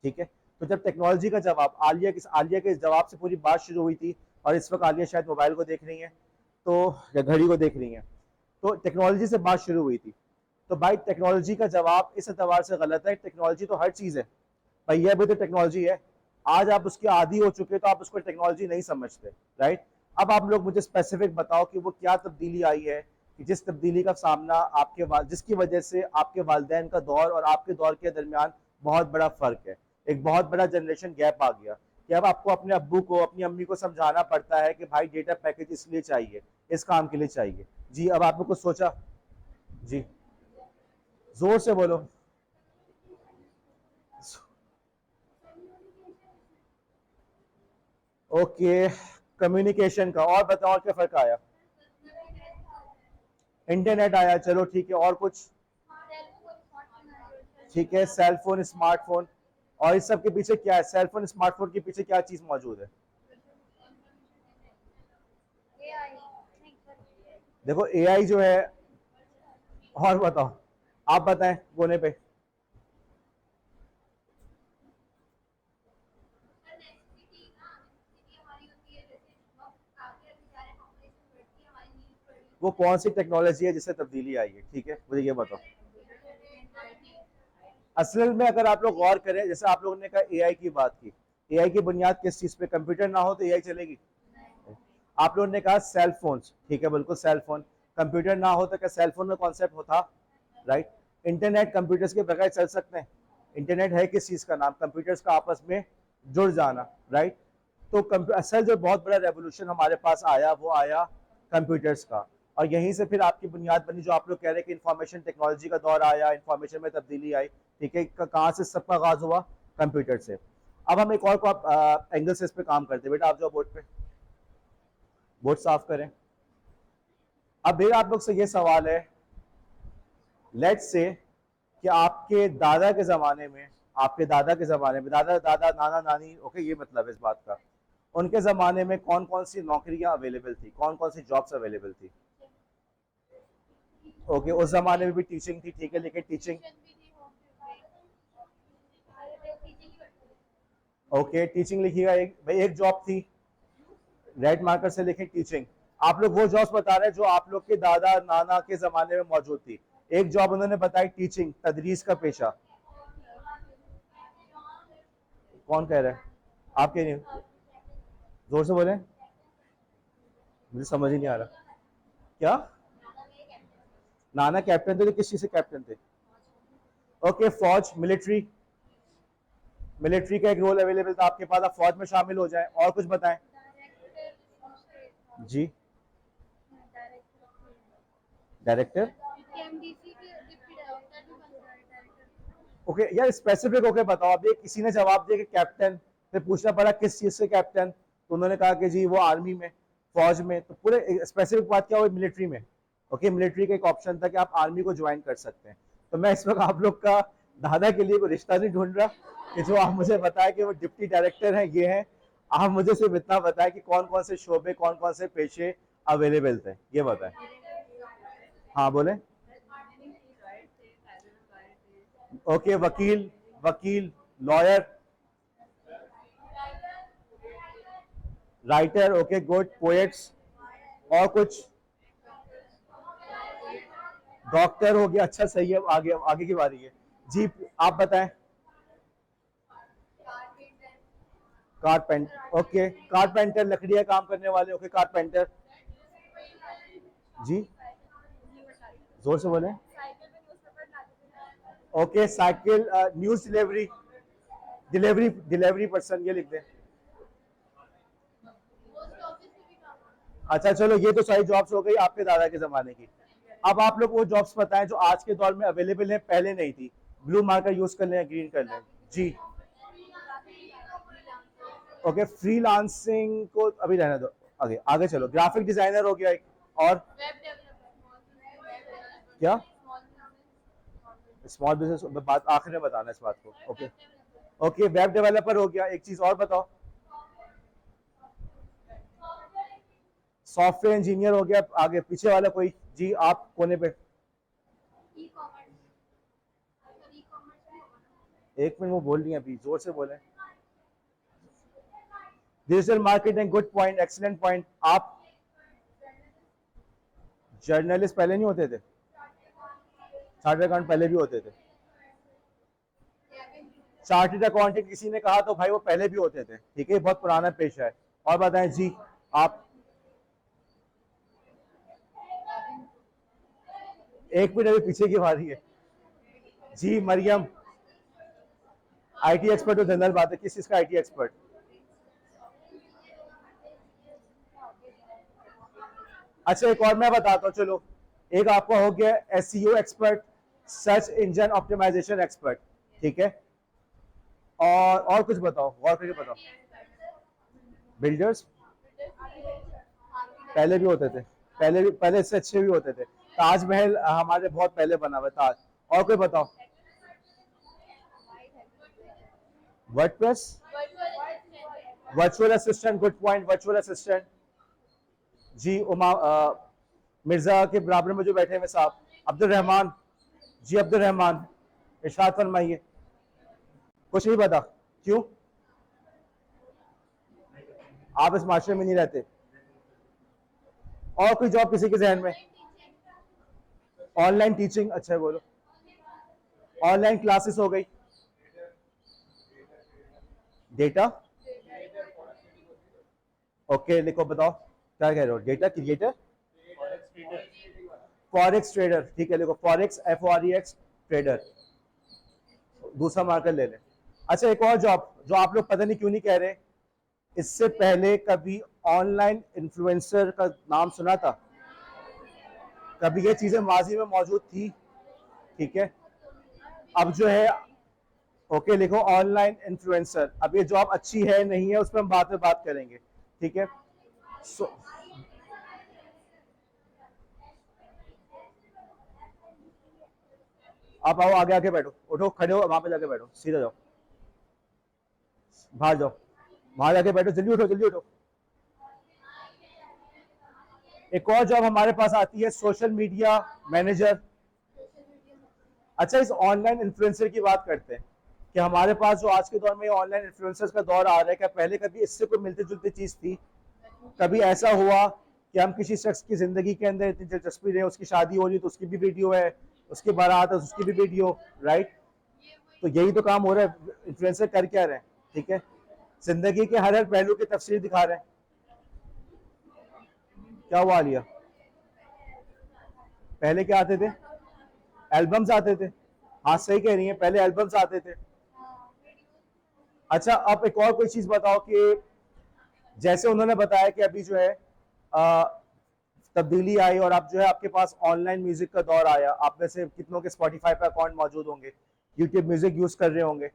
ठीक है। तो जब टेक्नोलॉजी का जवाब, आलिया के जवाब से पूरी बात शुरू हुई थी, और इस वक्त आलिया शायद मोबाइल को देख रही हैं, तो या घड़ी को देख रही हैं, तो टेक्नोलॉजी से बात शुरू हुई थी। तो भाई टेक्नोलॉजी का जवाब इस एतबार से गलत है, टेक्नोलॉजी तो हर चीज़ है, भैया भी तो टेक्नोलॉजी है। आज आप उसके आदी हो चुके तो आप उसको टेक्नोलॉजी नहीं समझते, राइट। अब आप लोग मुझे स्पेसिफिक बताओ कि वो क्या तब्दीली आई है, कि जिस तब्दीली का सामना जिसकी वजह से आपके वालिदैन का दौर और आपके दौर के दरमियान बहुत बड़ा फर्क है, एक बहुत बड़ा जनरेशन गैप आ गया, कि अब आपको अपने अब्बू को, अपनी अम्मी को समझाना पड़ता है कि भाई डेटा पैकेज इसलिए चाहिए, इस काम के लिए चाहिए। जी, अब आपने कुछ सोचा? जी, जोर से बोलो। ओके, कम्युनिकेशन का, और बताओ और क्या फर्क आया? इंटरनेट आया, चलो ठीक है, और कुछ? ठीक है, सेल फोन, स्मार्टफोन। और इस सब के पीछे क्या है? सेल फोन स्मार्टफोन के पीछे क्या चीज मौजूद है? देखो एआई जो है, और बताओ, आप बताएं कोने पे। वो कौन सी टेक्नोलॉजी है जिससे तब्दीली आई है, ठीक है, मुझे ये बताओ। असल में अगर आप लोग गौर करें, जैसे आप लोगों ने कहा एआई की बात की, एआई की बुनियाद किस चीज पे? कंप्यूटर ना हो तो एआई चलेगी? आप लोगों ने कहा सेल फोन्स, ठीक है, बिल्कुल सेल फोन। कंप्यूटर ना हो तो क्या सेल फोन में कॉन्सेप्ट होता? राइट। इंटरनेट कंप्यूटर्स के बगैर चल सकते हैं? इंटरनेट है किस चीज का नाम? कंप्यूटर्स का आपस में जुड़ जाना, राइट। तो असल जो बहुत बड़ा रेवोल्यूशन हमारे पास आया वो आया कंप्यूटर्स का, और यहीं से फिर आपकी बुनियाद बनी जो आप लोग कह रहे हैं कि इंफॉर्मेशन टेक्नोलॉजी का दौर आया, इंफॉर्मेशन में तब्दीली आई, ठीक है। कहाँ से सबका आगाज हुआ? कंप्यूटर से। अब हम एक और एंगल से इस पे काम करते हैं। बेटा आप जाओ बोर्ड पे, बोर्ड साफ करें। अब मेरा आप लोग से ये सवाल है, लेट्स से कि आपके दादा के ज़माने में, आपके दादा के ज़माने में, दादा दादा नाना नानी, ओके, ये मतलब है इस बात का, उनके ज़माने में कौन कौन सी नौकरियां अवेलेबल थी, कौन कौन सी जॉब्स अवेलेबल थी? ओके, उस ज़माने में भी टीचिंग थी, ठीक है, लेकिन टीचिंग, ओके, टीचिंग लिखिएगा। एक भाई एक जॉब थी, रेड मार्कर से लिखें टीचिंग। आप लोग वो जॉब्स बता रहे हैं जो आप लोग के दादा नाना के ज़माने में मौजूद थी। एक जॉब उन्होंने बताई टीचिंग, तदरीस का पेशा। कौन कह रहा है? आप कह रही हो? जोर से बोले, मुझे समझ ही नहीं आ रहा। क्या? नाना कैप्टन थे तो किस चीज से कैप्टन थे? ओके, फौज, मिलिट्री, मिलिट्री का एक रोल अवेलेबल था आपके पास, आप फौज में शामिल हो जाए। और कुछ बताएं जी। डायरेक्टर, ओके यार स्पेसिफिक होके बताओ। अब ये किसी ने जवाब दिया कि कैप्टन, फिर पूछना पड़ा किस चीज से कैप्टन, तो उन्होंने कहा कि जी वो आर्मी में, फौज में, तो पूरे स्पेसिफिक बात क्या हुई? मिलिट्री में। ओके, मिलिट्री का एक ऑप्शन था कि आप आर्मी को ज्वाइन कर सकते हैं। तो मैं इस वक्त आप लोग का दादा के लिए कोई रिश्ता नहीं ढूंढ रहा कि जो आप मुझे बताए कि वो डिप्टी डायरेक्टर है, ये है। आप मुझे सिर्फ इतना बताएं कि कौन कौन से शोबे, कौन कौन से पेशे अवेलेबल थे, ये बताएं। हाँ बोले। ओके, वकील, वकील, lawyer, writer, okay good, poets, और कुछ? डॉक्टर हो गया, अच्छा सही है। आगे आगे की बारी है जी, आप बताएं। कारपेंटर, ओके, कारपेंटर, लकड़ी का काम करने वाले, ओके, कारपेंटर जी, जोर से बोले। Okay, cycle, news delivery, delivery delivery person, ये लिख दें। अच्छा चलो, ये तो सारी जॉब्स हो गई आपके दादा के जमाने की। अब आप लोग वो जॉब्स बताएं जो आज के दौर में अवेलेबल है, पहले नहीं थी। ब्लू मार्कर यूज कर लें, ग्रीन कर लें जी। ओके, फ्रीलांसिंग को अभी रहने दो, आगे आगे चलो। ग्राफिक डिजाइनर हो गया एक, और क्या? स्मॉल बिजनेस, बात आखिर में बताना इस बात को। ओके, ओके, वेब डेवलपर हो गया। एक चीज और बताओ। सॉफ्टवेयर इंजीनियर हो गया। आगे पीछे वाला कोई जी, आप कोने पे। एक मिनट, वो बोल रही है अभी, जोर से बोले। Digital marketing, good point, excellent point. आप? जर्नलिस्ट पहले नहीं होते थे? चार्टर्ड अकाउंट पहले भी होते थे। चार्टर्ड अकाउंटेंट किसी ने कहा तो भाई वो पहले भी होते थे, ठीक है, बहुत पुराना पेशा है। और बताएं जी, आप? एक मिनट, अभी पीछे की बारी है जी। मरियम, आईटी एक्सपर्ट तो जनरल बात है, किस चीज का आईटी एक्सपर्ट? अच्छा, एक और मैं बताता हूँ चलो। एक आपका हो गया SEO expert, search engine optimization expert, ठीक है। और कुछ बताओ, गौर करके बताओ। बिल्डर्स पहले भी होते थे, पहले भी, पहले इससे अच्छे भी होते थे। ताजमहल हमारे बहुत पहले बना हुआ ताज। और कोई बताओ। WordPress, virtual assistant, good point, virtual assistant जी। मिर्जा के बराबर में जो बैठे हुए साहब, अब्दुल रहमान जी, अब्दुल रहमान, इरशाद फरमाइए। कुछ नहीं पता? क्यों? आप इस माशरे में नहीं रहते? और कोई जॉब किसी के जहन में? ऑनलाइन टीचिंग, अच्छा है, बोलो। ऑनलाइन क्लासेस हो गई, डेटा, ओके लिखो, बताओ क्या कह रहे हो, डेटा क्रिएटर, फॉरेक्स ट्रेडर, ठीक है लिखो, फॉरेक्स FOREX ट्रेडर, दूसरा मार्कर ले लें। अच्छा एक और जॉब जो आप लोग पता नहीं क्यों नहीं कह रहे, इससे पहले कभी ऑनलाइन इन्फ्लुएंसर का नाम सुना था? कभी ये चीजें माजी में मौजूद थी? ठीक है, अब जो है ओके लिखो ऑनलाइन इन्फ्लुएंसर। अब ये जॉब अच्छी है नहीं है उस पर हम बाद में बात करेंगे, ठीक है। आप आओ आगे, आके बैठो, उठो खड़े हो, वहां पे जाके बैठो, सीधा जाओ, बाहर जाओ, बाहर जाके बैठो, जल्दी उठो जल्दी उठो। एक और जॉब हमारे पास आती है सोशल मीडिया मैनेजर। अच्छा इस ऑनलाइन इन्फ्लुएंसर की बात करते हैं कि हमारे पास जो आज के दौर में ऑनलाइन इन्फ्लुएंसर्स का दौर आ रहा है, क्या पहले कभी इससे कोई मिलती जुलती चीज थी? कभी ऐसा हुआ कि हम किसी शख्स की जिंदगी के अंदर इतनी दिलचस्पी रहे, उसकी शादी हो रही तो उसकी भी वीडियो है, उसकी बारात है उसकी भी वीडियो, राइट? तो यही तो काम हो रहा है, इन्फ्लुएंसर कर क्या रहे हैं, ठीक है, जिंदगी के हर हर पहलू की तफसीर दिखा रहे हैं। क्या हुआ आलिया, पहले क्या आते थे? एल्बम्स आते थे, हाँ सही कह रही है, पहले एल्बम्स आते थे। अच्छा अब एक और कोई चीज बताओ कि जैसे उन्होंने बताया कि अभी जो है तब्दीली आई और अब जो है आपके पास ऑनलाइन म्यूजिक का दौर आया, आप में से कितनों के स्पॉटिफाई पे अकाउंट मौजूद होंगे, यूट्यूब म्यूजिक यूज कर रहे होंगे।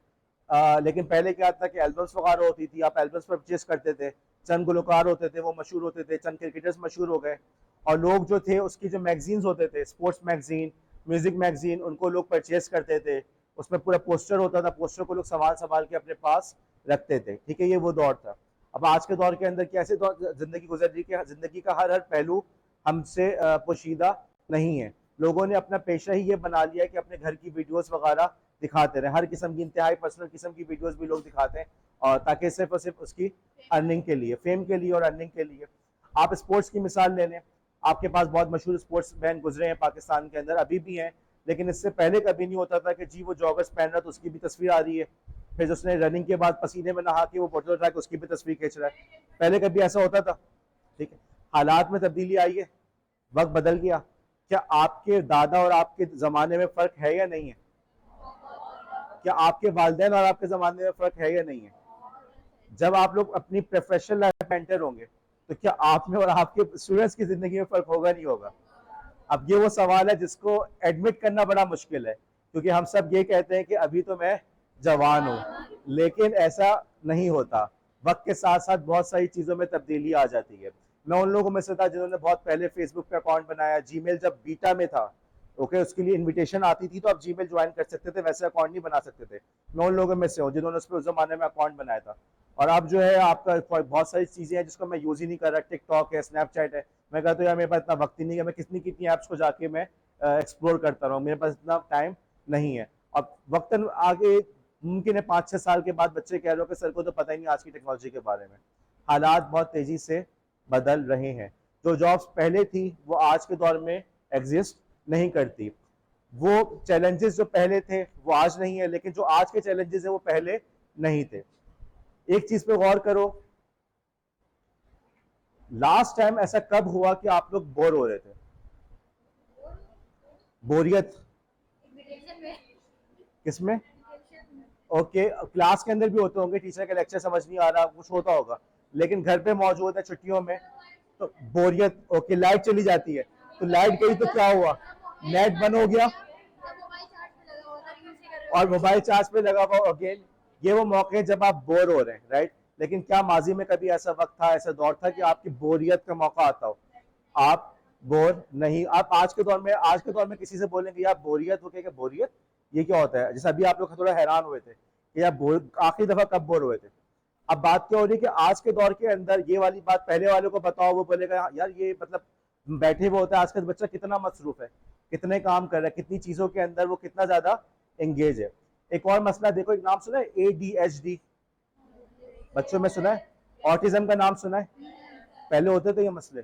लेकिन पहले क्या था कि एल्बम्स वगैरह होती थी, आप एल्बम्स परचेज करते थे, चंद गुलकार होते थे वो मशहूर होते थे, चंद क्रिकेटर्स मशहूर हो गए, और लोग जो थे उसकी जो मैगजीन्स होते थे, स्पोर्ट्स मैगजीन, म्यूजिक मैगजीन, उनको लोग परचेज करते थे, उसमें पूरा पोस्टर होता था, पोस्टर को लोग संभाल संभाल के अपने पास रखते थे, ठीक है, ये वो दौर था। अब आज के दौर के अंदर कैसे जिंदगी गुजर रही है, जिंदगी का हर हर पहलू हमसे पोशीदा नहीं है, लोगों ने अपना पेशा ही ये बना लिया है कि अपने घर की वीडियोस वगैरह दिखाते रहे, हर किस्म की इंतहाई पर्सनल किस्म की वीडियोस भी लोग दिखाते हैं, और ताकि सिर्फ और सिर्फ उसकी अर्निंग के लिए, फेम के लिए और अर्निंग के लिए। आप स्पोर्ट्स की मिसाल ले लें, आपके पास बहुत मशहूर स्पोर्ट्स मैन गुजरे हैं पाकिस्तान के अंदर, अभी भी हैं, लेकिन इससे पहले कभी नहीं होता था कि जी वो जॉगर्स पहन रहा तो उसकी भी तस्वीर आ रही है, फिर उसने रनिंग के बाद पसीने में नहा के वो बोतल उठा के उसकी भी तस्वीर खींच रहा है, पहले कभी ऐसा होता था? ठीक है, हालात में तब्दीली आई है, वक्त बदल गया। क्या आपके दादा और आपके जमाने में फर्क है या नहीं है? क्या आपके वालिदैन और आपके जमाने में फर्क है या नहीं है? जब आप लोग अपनी प्रोफेशनल लाइफ में एंटर होंगे तो क्या आप में और आपके स्टूडेंट्स की जिंदगी में फर्क होगा नहीं होगा? अब ये वो सवाल है जिसको एडमिट करना बड़ा मुश्किल है, क्योंकि हम सब ये कहते हैं कि अभी तो मैं जवान हूँ, लेकिन ऐसा नहीं होता, वक्त के साथ साथ बहुत सारी चीजों में तब्दीली आ जाती है। मैं उन लोगों में से था जिन्होंने बहुत पहले फेसबुक पे अकाउंट बनाया, जीमेल जब बीटा में था, ओके, उसके लिए इनविटेशन आती थी तो आप जीमेल ज्वाइन कर सकते थे, वैसे अकाउंट नहीं बना सकते थे। मैं उन लोगों में से हूँ जिन्होंने उस पर उस जमाने में अकाउंट बनाया था, और अब जो है आपका बहुत सारी चीजें हैं जिसको मैं यूज ही नहीं कर रहा, टिकटॉक है, स्नैपचैट है, मैं कहता हूँ यार मेरे पास इतना वक्त ही नहीं है, मैं कितनी कितनी ऐप्स को जाके मैं एक्सप्लोर करता रहूँ, मेरे पास इतना टाइम नहीं है। अब वक्तन आगे मुमकिन है 5-6 साल के बाद बच्चे कह रहे हो कि सर को तो पता ही नहीं आज की टेक्नोलॉजी के बारे में। हालात बहुत तेजी से बदल रहे हैं, जो जॉब्स पहले थी वो आज के दौर में एग्जिस्ट नहीं करती, वो चैलेंजेस जो पहले थे वो आज नहीं है, लेकिन जो आज के चैलेंजेस है वो पहले नहीं थे। एक चीज पे गौर करो, लास्ट टाइम ऐसा कब हुआ कि आप लोग बोर हो रहे थे? बोरियत किसमें? ओके, क्लास के अंदर भी होते होंगे, टीचर का लेक्चर समझ नहीं आ रहा, कुछ होता होगा, लेकिन घर पे मौजूद है छुट्टियों में तो बोरियत, ओके, लाइट चली जाती है तो लाइट गई तो क्या हुआ, नेट बंद हो गया और मोबाइल चार्ज पे लगा हुआ, अगेन ये वो मौके हैं जब आप बोर हो रहे हैं, राइट? लेकिन क्या माजी में कभी ऐसा वक्त था, ऐसा दौर था कि आपकी बोरियत का मौका आता हो? आप बोर नहीं, आप आज के दौर में किसी से बोलेंगे यार बोरियत हो क्या, बोरियत ये क्या होता है? जैसे अभी आप लोग थोड़ा हैरान हुए थे कि यार बोर आखिरी दफा कब बोर हुए थे। अब बात क्या हो रही है कि आज के दौर के अंदर ये वाली बात पहले वाले को बताओ, वो बोलेगा यार ये मतलब बैठे हुए होता है, आज का बच्चा कितना मसरूफ है, कितने काम कर रहा है, कितनी चीजों के अंदर वो कितना ज्यादा एंगेज है। एक और मसला देखो, एक नाम सुना है ADHD, बच्चों में सुना है? ऑटिज्म का नाम सुना है? पहले होते थे ये मसले,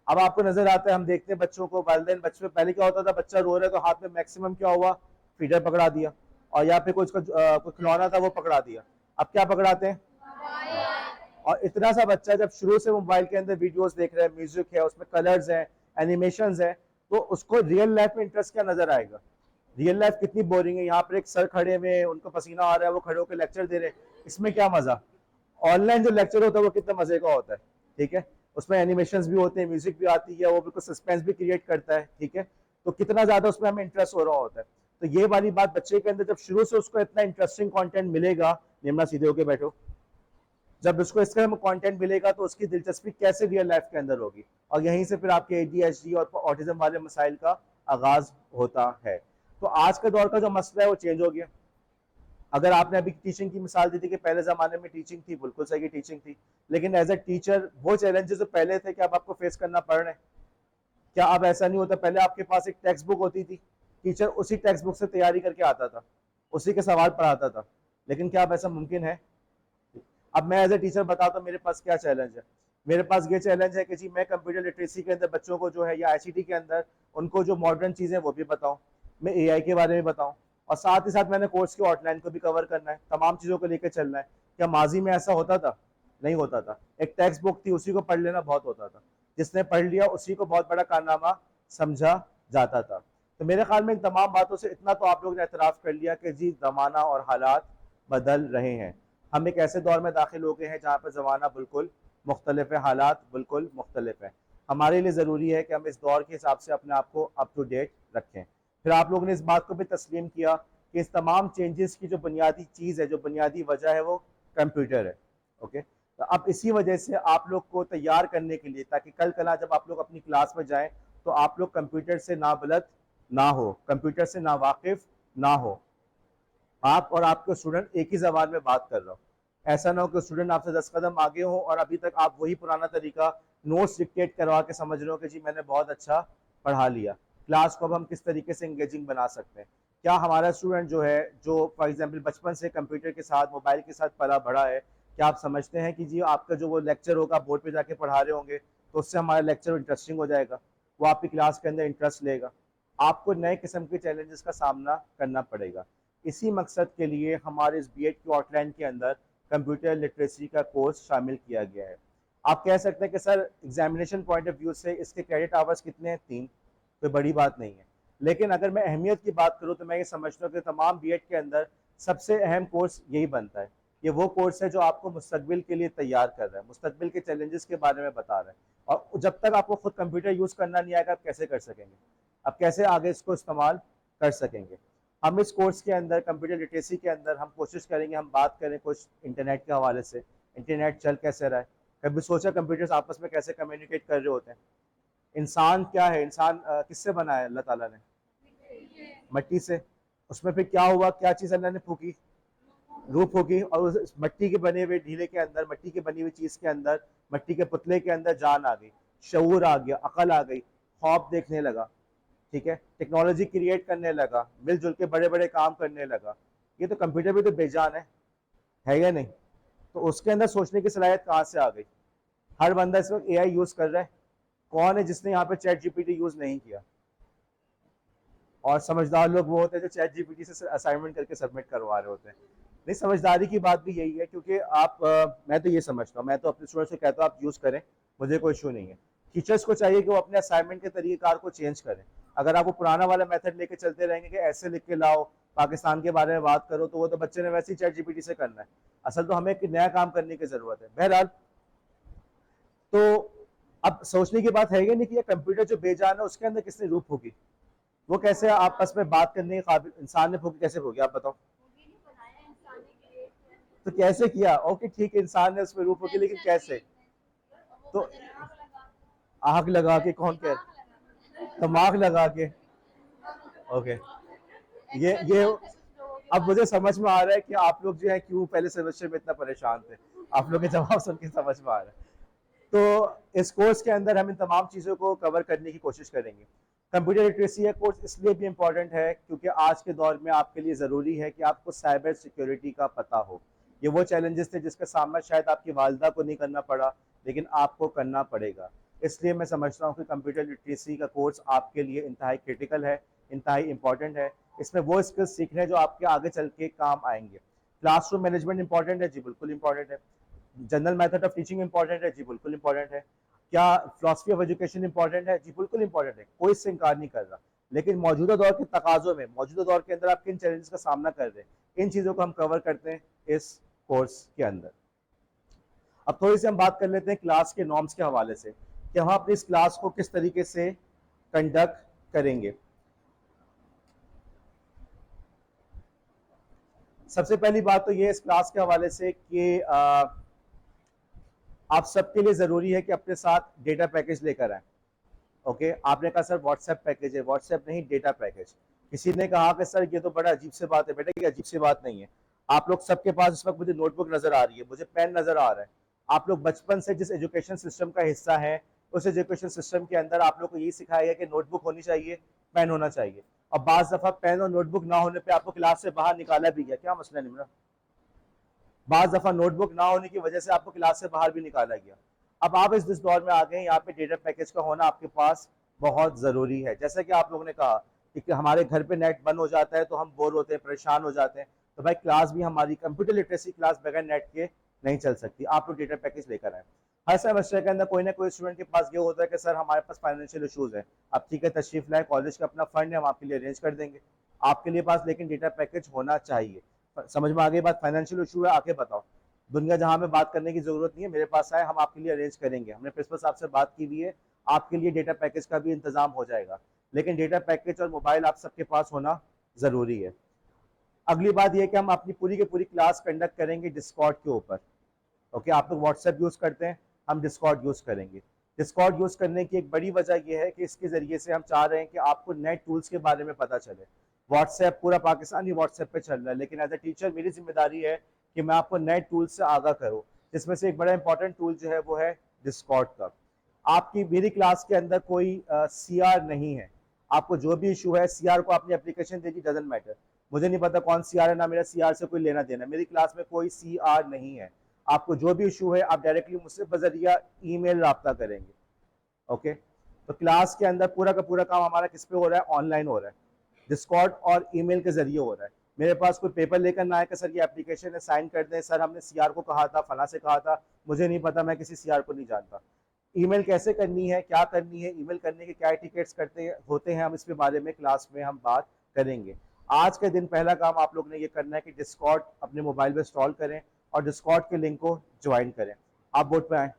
अब आपको नजर आता है, हम देखते हैं बच्चों को, वालिदैन बच्चे, पहले क्या होता था, बच्चा रो रहा है तो हाथ में मैक्सिमम क्या हुआ, फीडर पकड़ा दिया, और यहाँ पे कोई खिलौना था वो पकड़ा दिया। अब क्या पकड़ाते हैं? और इतना सा बच्चा जब शुरू से मोबाइल के अंदर वीडियोस देख रहा है, म्यूजिक है, उसमें कलर्स हैं, एनिमेशंस हैं, तो उसको रियल लाइफ में इंटरेस्ट क्या नजर आएगा? रियल लाइफ कितनी बोरिंग है, यहाँ पर एक सर खड़े हुए, उनको पसीना आ रहा है, वो खड़े होकर लेक्चर दे रहे हैं, इसमें क्या मजा? ऑनलाइन जो लेक्चर होता है वो कितना मजे का होता है, ठीक है, उसमें एनिमेशंस भी होते हैं, म्यूजिक भी आती है, वो बिल्कुल सस्पेंस भी क्रिएट करता है, ठीक है, तो कितना ज्यादा उसमें हमें इंटरेस्ट हो रहा होता है। तो ये वाली बात बच्चे के अंदर जब शुरू से उसको इतना इंटरेस्टिंग कंटेंट मिलेगा, निम्ना सीधे होके बैठो, जब उसको इस तरह में कंटेंट मिलेगा तो उसकी दिलचस्पी कैसे रियल लाइफ के अंदर होगी, और यहीं से फिर आपके ADHD और ऑटिज्म वाले मसाइल का आगाज होता है। तो आज का दौर का जो मसला है वो चेंज हो गया। अगर आपने अभी टीचिंग की मिसाल दी थी कि पहले जमाने में टीचिंग थी, बिल्कुल सही टीचिंग थी, लेकिन एज ए टीचर वो चैलेंजेस जो पहले थे क्या अब आपको फेस करना पड़ रहे हैं? क्या अब ऐसा नहीं होता? पहले आपके पास एक टेक्स्ट बुक होती थी, टीचर उसी टेक्स्ट बुक से तैयारी करके आता था, उसी के सवाल पढ़ाता था, लेकिन क्या अब ऐसा मुमकिन है? अब मैं एज ए टीचर बताता हूँ मेरे पास क्या चैलेंज है। मेरे पास ये चैलेंज है कि जी मैं कंप्यूटर लिटरेसी के अंदर बच्चों को जो है, या ICT के अंदर उनको जो मॉडर्न चीज़ें वो भी बताऊँ, मैं AI के बारे में बताऊँ, और साथ ही साथ मैंने कोर्स के आउटलाइन को भी कवर करना है, तमाम चीज़ों को लेकर चलना है। क्या माजी में ऐसा होता था? नहीं होता था। एक टेक्स्ट बुक थी, उसी को पढ़ लेना बहुत होता था, जिसने पढ़ लिया उसी को बहुत बड़ा कारनामा समझा जाता था। तो मेरे ख्याल में इन तमाम बातों से इतना तो आप लोग ने एतराफ़ कर लिया कि जी ज़माना और हालात बदल रहे हैं। हम एक ऐसे दौर में दाखिल हो गए हैं जहाँ पर ज़माना बिल्कुल मुख्तलिफ है, हालात बिल्कुल मुख्तलिफ है। हमारे लिए ज़रूरी है कि हम इस दौर के हिसाब से अपने आप को अप टू डेट रखें। फिर आप लोगों ने इस बात को भी तस्लीम किया कि इस तमाम चेंजेस की जो बुनियादी चीज़ है, जो बुनियादी वजह है, वो कंप्यूटर है। ओके, तो अब इसी वजह से आप लोग को तैयार करने के लिए, ताकि कल कला जब आप लोग अपनी क्लास में जाएं तो आप लोग कंप्यूटर से नाबलद ना हो, कंप्यूटर से नावाकिफ ना हो, आप और आपके स्टूडेंट एक ही जबान में बात कर रहा हो। ऐसा ना हो कि स्टूडेंट आपसे 10 कदम आगे हो और अभी तक आप वही पुराना तरीका नोट्स डिक्टेट करवा के समझ रहे हो कि जी मैंने बहुत अच्छा पढ़ा लिया। क्लास को अब हम किस तरीके से इंगेजिंग बना सकते हैं? क्या हमारा स्टूडेंट जो है, जो फॉर एग्जाम्पल बचपन से कंप्यूटर के साथ, मोबाइल के साथ पला बढ़ा है, क्या आप समझते हैं कि जी आपका जो वो लेक्चर होगा, बोर्ड पे जाके पढ़ा रहे होंगे, तो उससे हमारा लेक्चर इंटरेस्टिंग हो जाएगा, वो आपकी क्लास के अंदर इंटरेस्ट लेगा? आपको नए किस्म के चैलेंजेस का सामना करना पड़ेगा। इसी मकसद के लिए हमारे इस BEd की आउटलाइन के अंदर कंप्यूटर लिटरेसी का कोर्स शामिल किया गया है। आप कह सकते हैं कि sir examination point of view से इसके क्रेडिट आवर्स कितने हैं? 3। कोई बड़ी बात नहीं है, लेकिन अगर मैं अहमियत की बात करूं तो मैं ये समझता हूँ कि तमाम BEd के अंदर सबसे अहम कोर्स यही बनता है। ये वो कोर्स है जो आपको मुस्तकबिल के लिए तैयार कर रहा है, मुस्तकबिल के चैलेंजेस के बारे में बता रहा है। और जब तक आपको खुद कंप्यूटर यूज़ करना नहीं आएगा, आप कैसे कर सकेंगे? आप कैसे आगे इसको इस्तेमाल कर सकेंगे? हम इस कोर्स के अंदर, कंप्यूटर लिटरेसी के अंदर, हम कोशिश करेंगे, हम बात करें कुछ इंटरनेट के हवाले से, इंटरनेट चल कैसे रहा है, कभी सोचा कंप्यूटर्स आपस में कैसे कम्युनिकेट कर रहे होते हैं, इंसान क्या है, इंसान किससे बना है? अल्लाह ताला ने मट्टी से। उसमें फिर क्या हुआ? क्या चीज़ अल्लाह ने फूकी? रूह फूकी, और उस मट्टी के बने हुए ढीले के अंदर, मट्टी की बनी हुई चीज़ के अंदर, मट्टी के पुतले के अंदर जान आ गई, शऊर आ गया, अकल आ गई, ख्वाब देखने लगा, ठीक है, टेक्नोलॉजी क्रिएट करने लगा, मिलजुल के बड़े बड़े काम करने लगा। ये तो कंप्यूटर भी तो बेजान है या नहीं? तो उसके अंदर सोचने की सलाहियत कहाँ से आ गई? हर बंदा इस वक्त AI यूज कर रहा है। कौन है जिसने यहाँ पे ChatGPT यूज नहीं किया? और समझदार लोग वो होते हैं जो ChatGPT से असाइनमेंट करके सबमिट करवा रहे होते हैं। नहीं, समझदारी की बात भी यही है, क्योंकि आप मैं तो ये समझता हूँ, मैं तो अपने स्टूडेंट्स को कहता हूँ आप यूज़ करें, मुझे कोई इशू नहीं है। टीचर्स को चाहिए कि वो अपने असाइनमेंट के तरीक़ेकार को चेंज करें। अगर आप वो पुराना वाला मेथड लेके चलते रहेंगे कि ऐसे लिख के लाओ, पाकिस्तान के बारे में बात करो, तो वो तो बच्चे ने वैसे ही ChatGPT से करना है। असल तो हमें एक नया काम करने की ज़रूरत है। बहरहाल, तो अब सोचने की बात है ही नहीं कि ये कंप्यूटर जो बेजान है उसके अंदर किसने रूप होगी? वो कैसे आपस में बात करने के काबिल इंसान ने फूकी? कैसे फूकी आप बताओ? तो कैसे किया? ओके ठीक है, इंसान ने उसमें रूप होगी, लेकिन कैसे? तो आग लगा के? कौन कह रहा? दिमाग लगा के? ओके, ये अब मुझे समझ में आ रहा है कि आप लोग जो है क्यों पहले सेमेस्टर में इतना परेशान थे। आप लोग के जवाब सुन के समझ में आ रहा है। तो इस कोर्स के अंदर हम इन तमाम चीज़ों को कवर करने की कोशिश करेंगे। कंप्यूटर लिटरेसी का कोर्स इसलिए भी इम्पॉर्टेंट है क्योंकि आज के दौर में आपके लिए ज़रूरी है कि आपको साइबर सिक्योरिटी का पता हो। ये वो चैलेंजेस थे जिसका सामना शायद आपकी वालदा को नहीं करना पड़ा, लेकिन आपको करना पड़ेगा। इसलिए मैं समझता हूँ कि कंप्यूटर लिटरेसी का कोर्स आपके लिए इंतहाई क्रिटिकल है। इंतहाई इंपॉर्टेंट है। इसमें वो स्किल्स सीखने जो आपके आगे चल के काम आएंगे। क्लासरूम मैनेजमेंट इंपॉर्टेंट है जी, बिल्कुल इंपॉर्टेंट है। General method of teaching important है जी, बिल्कुल इंपॉर्टेंट है। क्या फिलॉसफी ऑफ एजुकेशन इंपॉर्टेंट है जी, बिल्कुल इंपॉर्टेंट है, कोई इससे इनकार नहीं कर रहा। लेकिन मौजूदा दौर के तकाजों में, मौजूदा दौर के अंदर आप किन चैलेंजेस का सामना कर रहे हैं, इन चीज़ों को हम कवर करते हैं इस कोर्स के अंदर। अब थोड़ी सी हम बात कर लेते हैं क्लास के नॉर्म्स के हवाले से कि हम अपनी इस क्लास को किस तरीके से कंडक्ट करेंगे। सबसे पहली बात तो ये है इस क्लास के हवाले से कि आप सबके लिए ज़रूरी है कि अपने साथ डेटा पैकेज लेकर आए। ओके, आपने कहा सर व्हाट्सएप पैकेज है, व्हाट्सएप नहीं डेटा पैकेज। किसी ने कहा कि सर ये तो बड़ा अजीब सी बात है। बेटा ये अजीब सी बात नहीं है। आप लोग सबके पास इस वक्त मुझे नोटबुक नजर आ रही है, मुझे पेन नजर आ रहा है। आप लोग बचपन से जिस एजुकेशन सिस्टम का हिस्सा है, उस एजुकेशन सिस्टम के अंदर आप लोग को यही सिखाया गया कि नोटबुक होनी चाहिए, पेन होना चाहिए। और बाज दफा पेन और नोटबुक ना होने पर आपको क्लास से बाहर निकाला भी गया, क्या मसला निमरा? बाज दफा नोटबुक ना होने की वजह से आपको क्लास से बाहर भी निकाला गया। अब आप इस दौर में आ गए, यहाँ पे डेटा पैकेज का होना आपके पास बहुत ज़रूरी है। जैसा कि आप लोगों ने कहा कि हमारे घर पे नेट बंद हो जाता है तो हम बोर होते हैं, परेशान हो जाते हैं, तो भाई क्लास भी हमारी कंप्यूटर लिटरेसी क्लास बगैर नेट के नहीं चल सकती। आप लोग डेटा पैकेज लेकर आए। हर सेमेस्टर के अंदर कोई ना कोई स्टूडेंट के पास ये होता है कि सर हमारे पास फाइनेंशियल इशूज़ है। अब ठीक है, तशरीफ लाए, कॉलेज का अपना फंड है, हम आपके लिए अरेंज कर देंगे आपके लिए पास, लेकिन डेटा पैकेज होना चाहिए। समझ में आ गई बात? फाइनेंशियल इशू है, आके बताओ, दुनिया जहां में बात करने की जरूरत नहीं है, मेरे पास आए, हम आपके लिए अरेंज करेंगे। हमने प्रिंसिपल साहब से बात की हुई है, आपके लिए डेटा पैकेज का भी इंतजाम हो जाएगा। लेकिन डेटा पैकेज और मोबाइल आप सबके पास होना जरूरी है। अगली बात यह कि हम अपनी पूरी की पूरी क्लास कंडक्ट करेंगे डिस्कॉर्ड के ऊपर। ओके, आप लोग व्हाट्सएप यूज करते हैं, हम डिस्कॉर्ड यूज करेंगे। डिस्कॉर्ड यूज करने की एक बड़ी वजह यह है कि इसके जरिए से हम चाह रहे हैं कि आपको नए टूल्स के बारे में पता चले। व्हाट्सएप पूरा पाकिस्तान ही व्हाट्सएप पे चल रहा है, लेकिन एज ए टीचर मेरी जिम्मेदारी है कि मैं आपको नए टूल्स से आगाह करूँ, जिसमें से एक बड़ा इंपॉर्टेंट टूल जो है वो है डिस्कॉर्ड का। आपकी मेरी क्लास के अंदर कोई सीआर नहीं है। आपको जो भी इशू है, सीआर को आपने application they the, doesn't matter, मुझे नहीं पता कौन सीआर है, ना मेरा सीआर से कोई लेना देना। मेरी क्लास में कोई सीआर नहीं है। आपको जो भी इशू है आप डायरेक्टली मुझसे बजरिया ईमेल रब्ता करेंगे। ओके, तो क्लास के अंदर पूरा का पूरा काम हमारा किस पे हो रहा है? ऑनलाइन हो रहा है, डिस्कॉर्ड और ईमेल के जरिए हो रहा है। मेरे पास कोई पेपर लेकर ना आए कि सर ये एप्लीकेशन है, साइन कर दें, सर हमने सीआर को कहा था, फला से कहा था, मुझे नहीं पता, मैं किसी सीआर को नहीं जानता। ईमेल कैसे करनी है, क्या करनी है, ईमेल करने के क्या टिकट्स करते होते हैं, हम इसके बारे में क्लास में हम बात करेंगे। आज के दिन पहला काम आप लोग ने ये करना है कि डिस्कॉर्ड अपने मोबाइल में इंस्टॉल करें और डिस्कॉर्ड के लिंक को ज्वाइन करें। आप बोर्ड पे आए।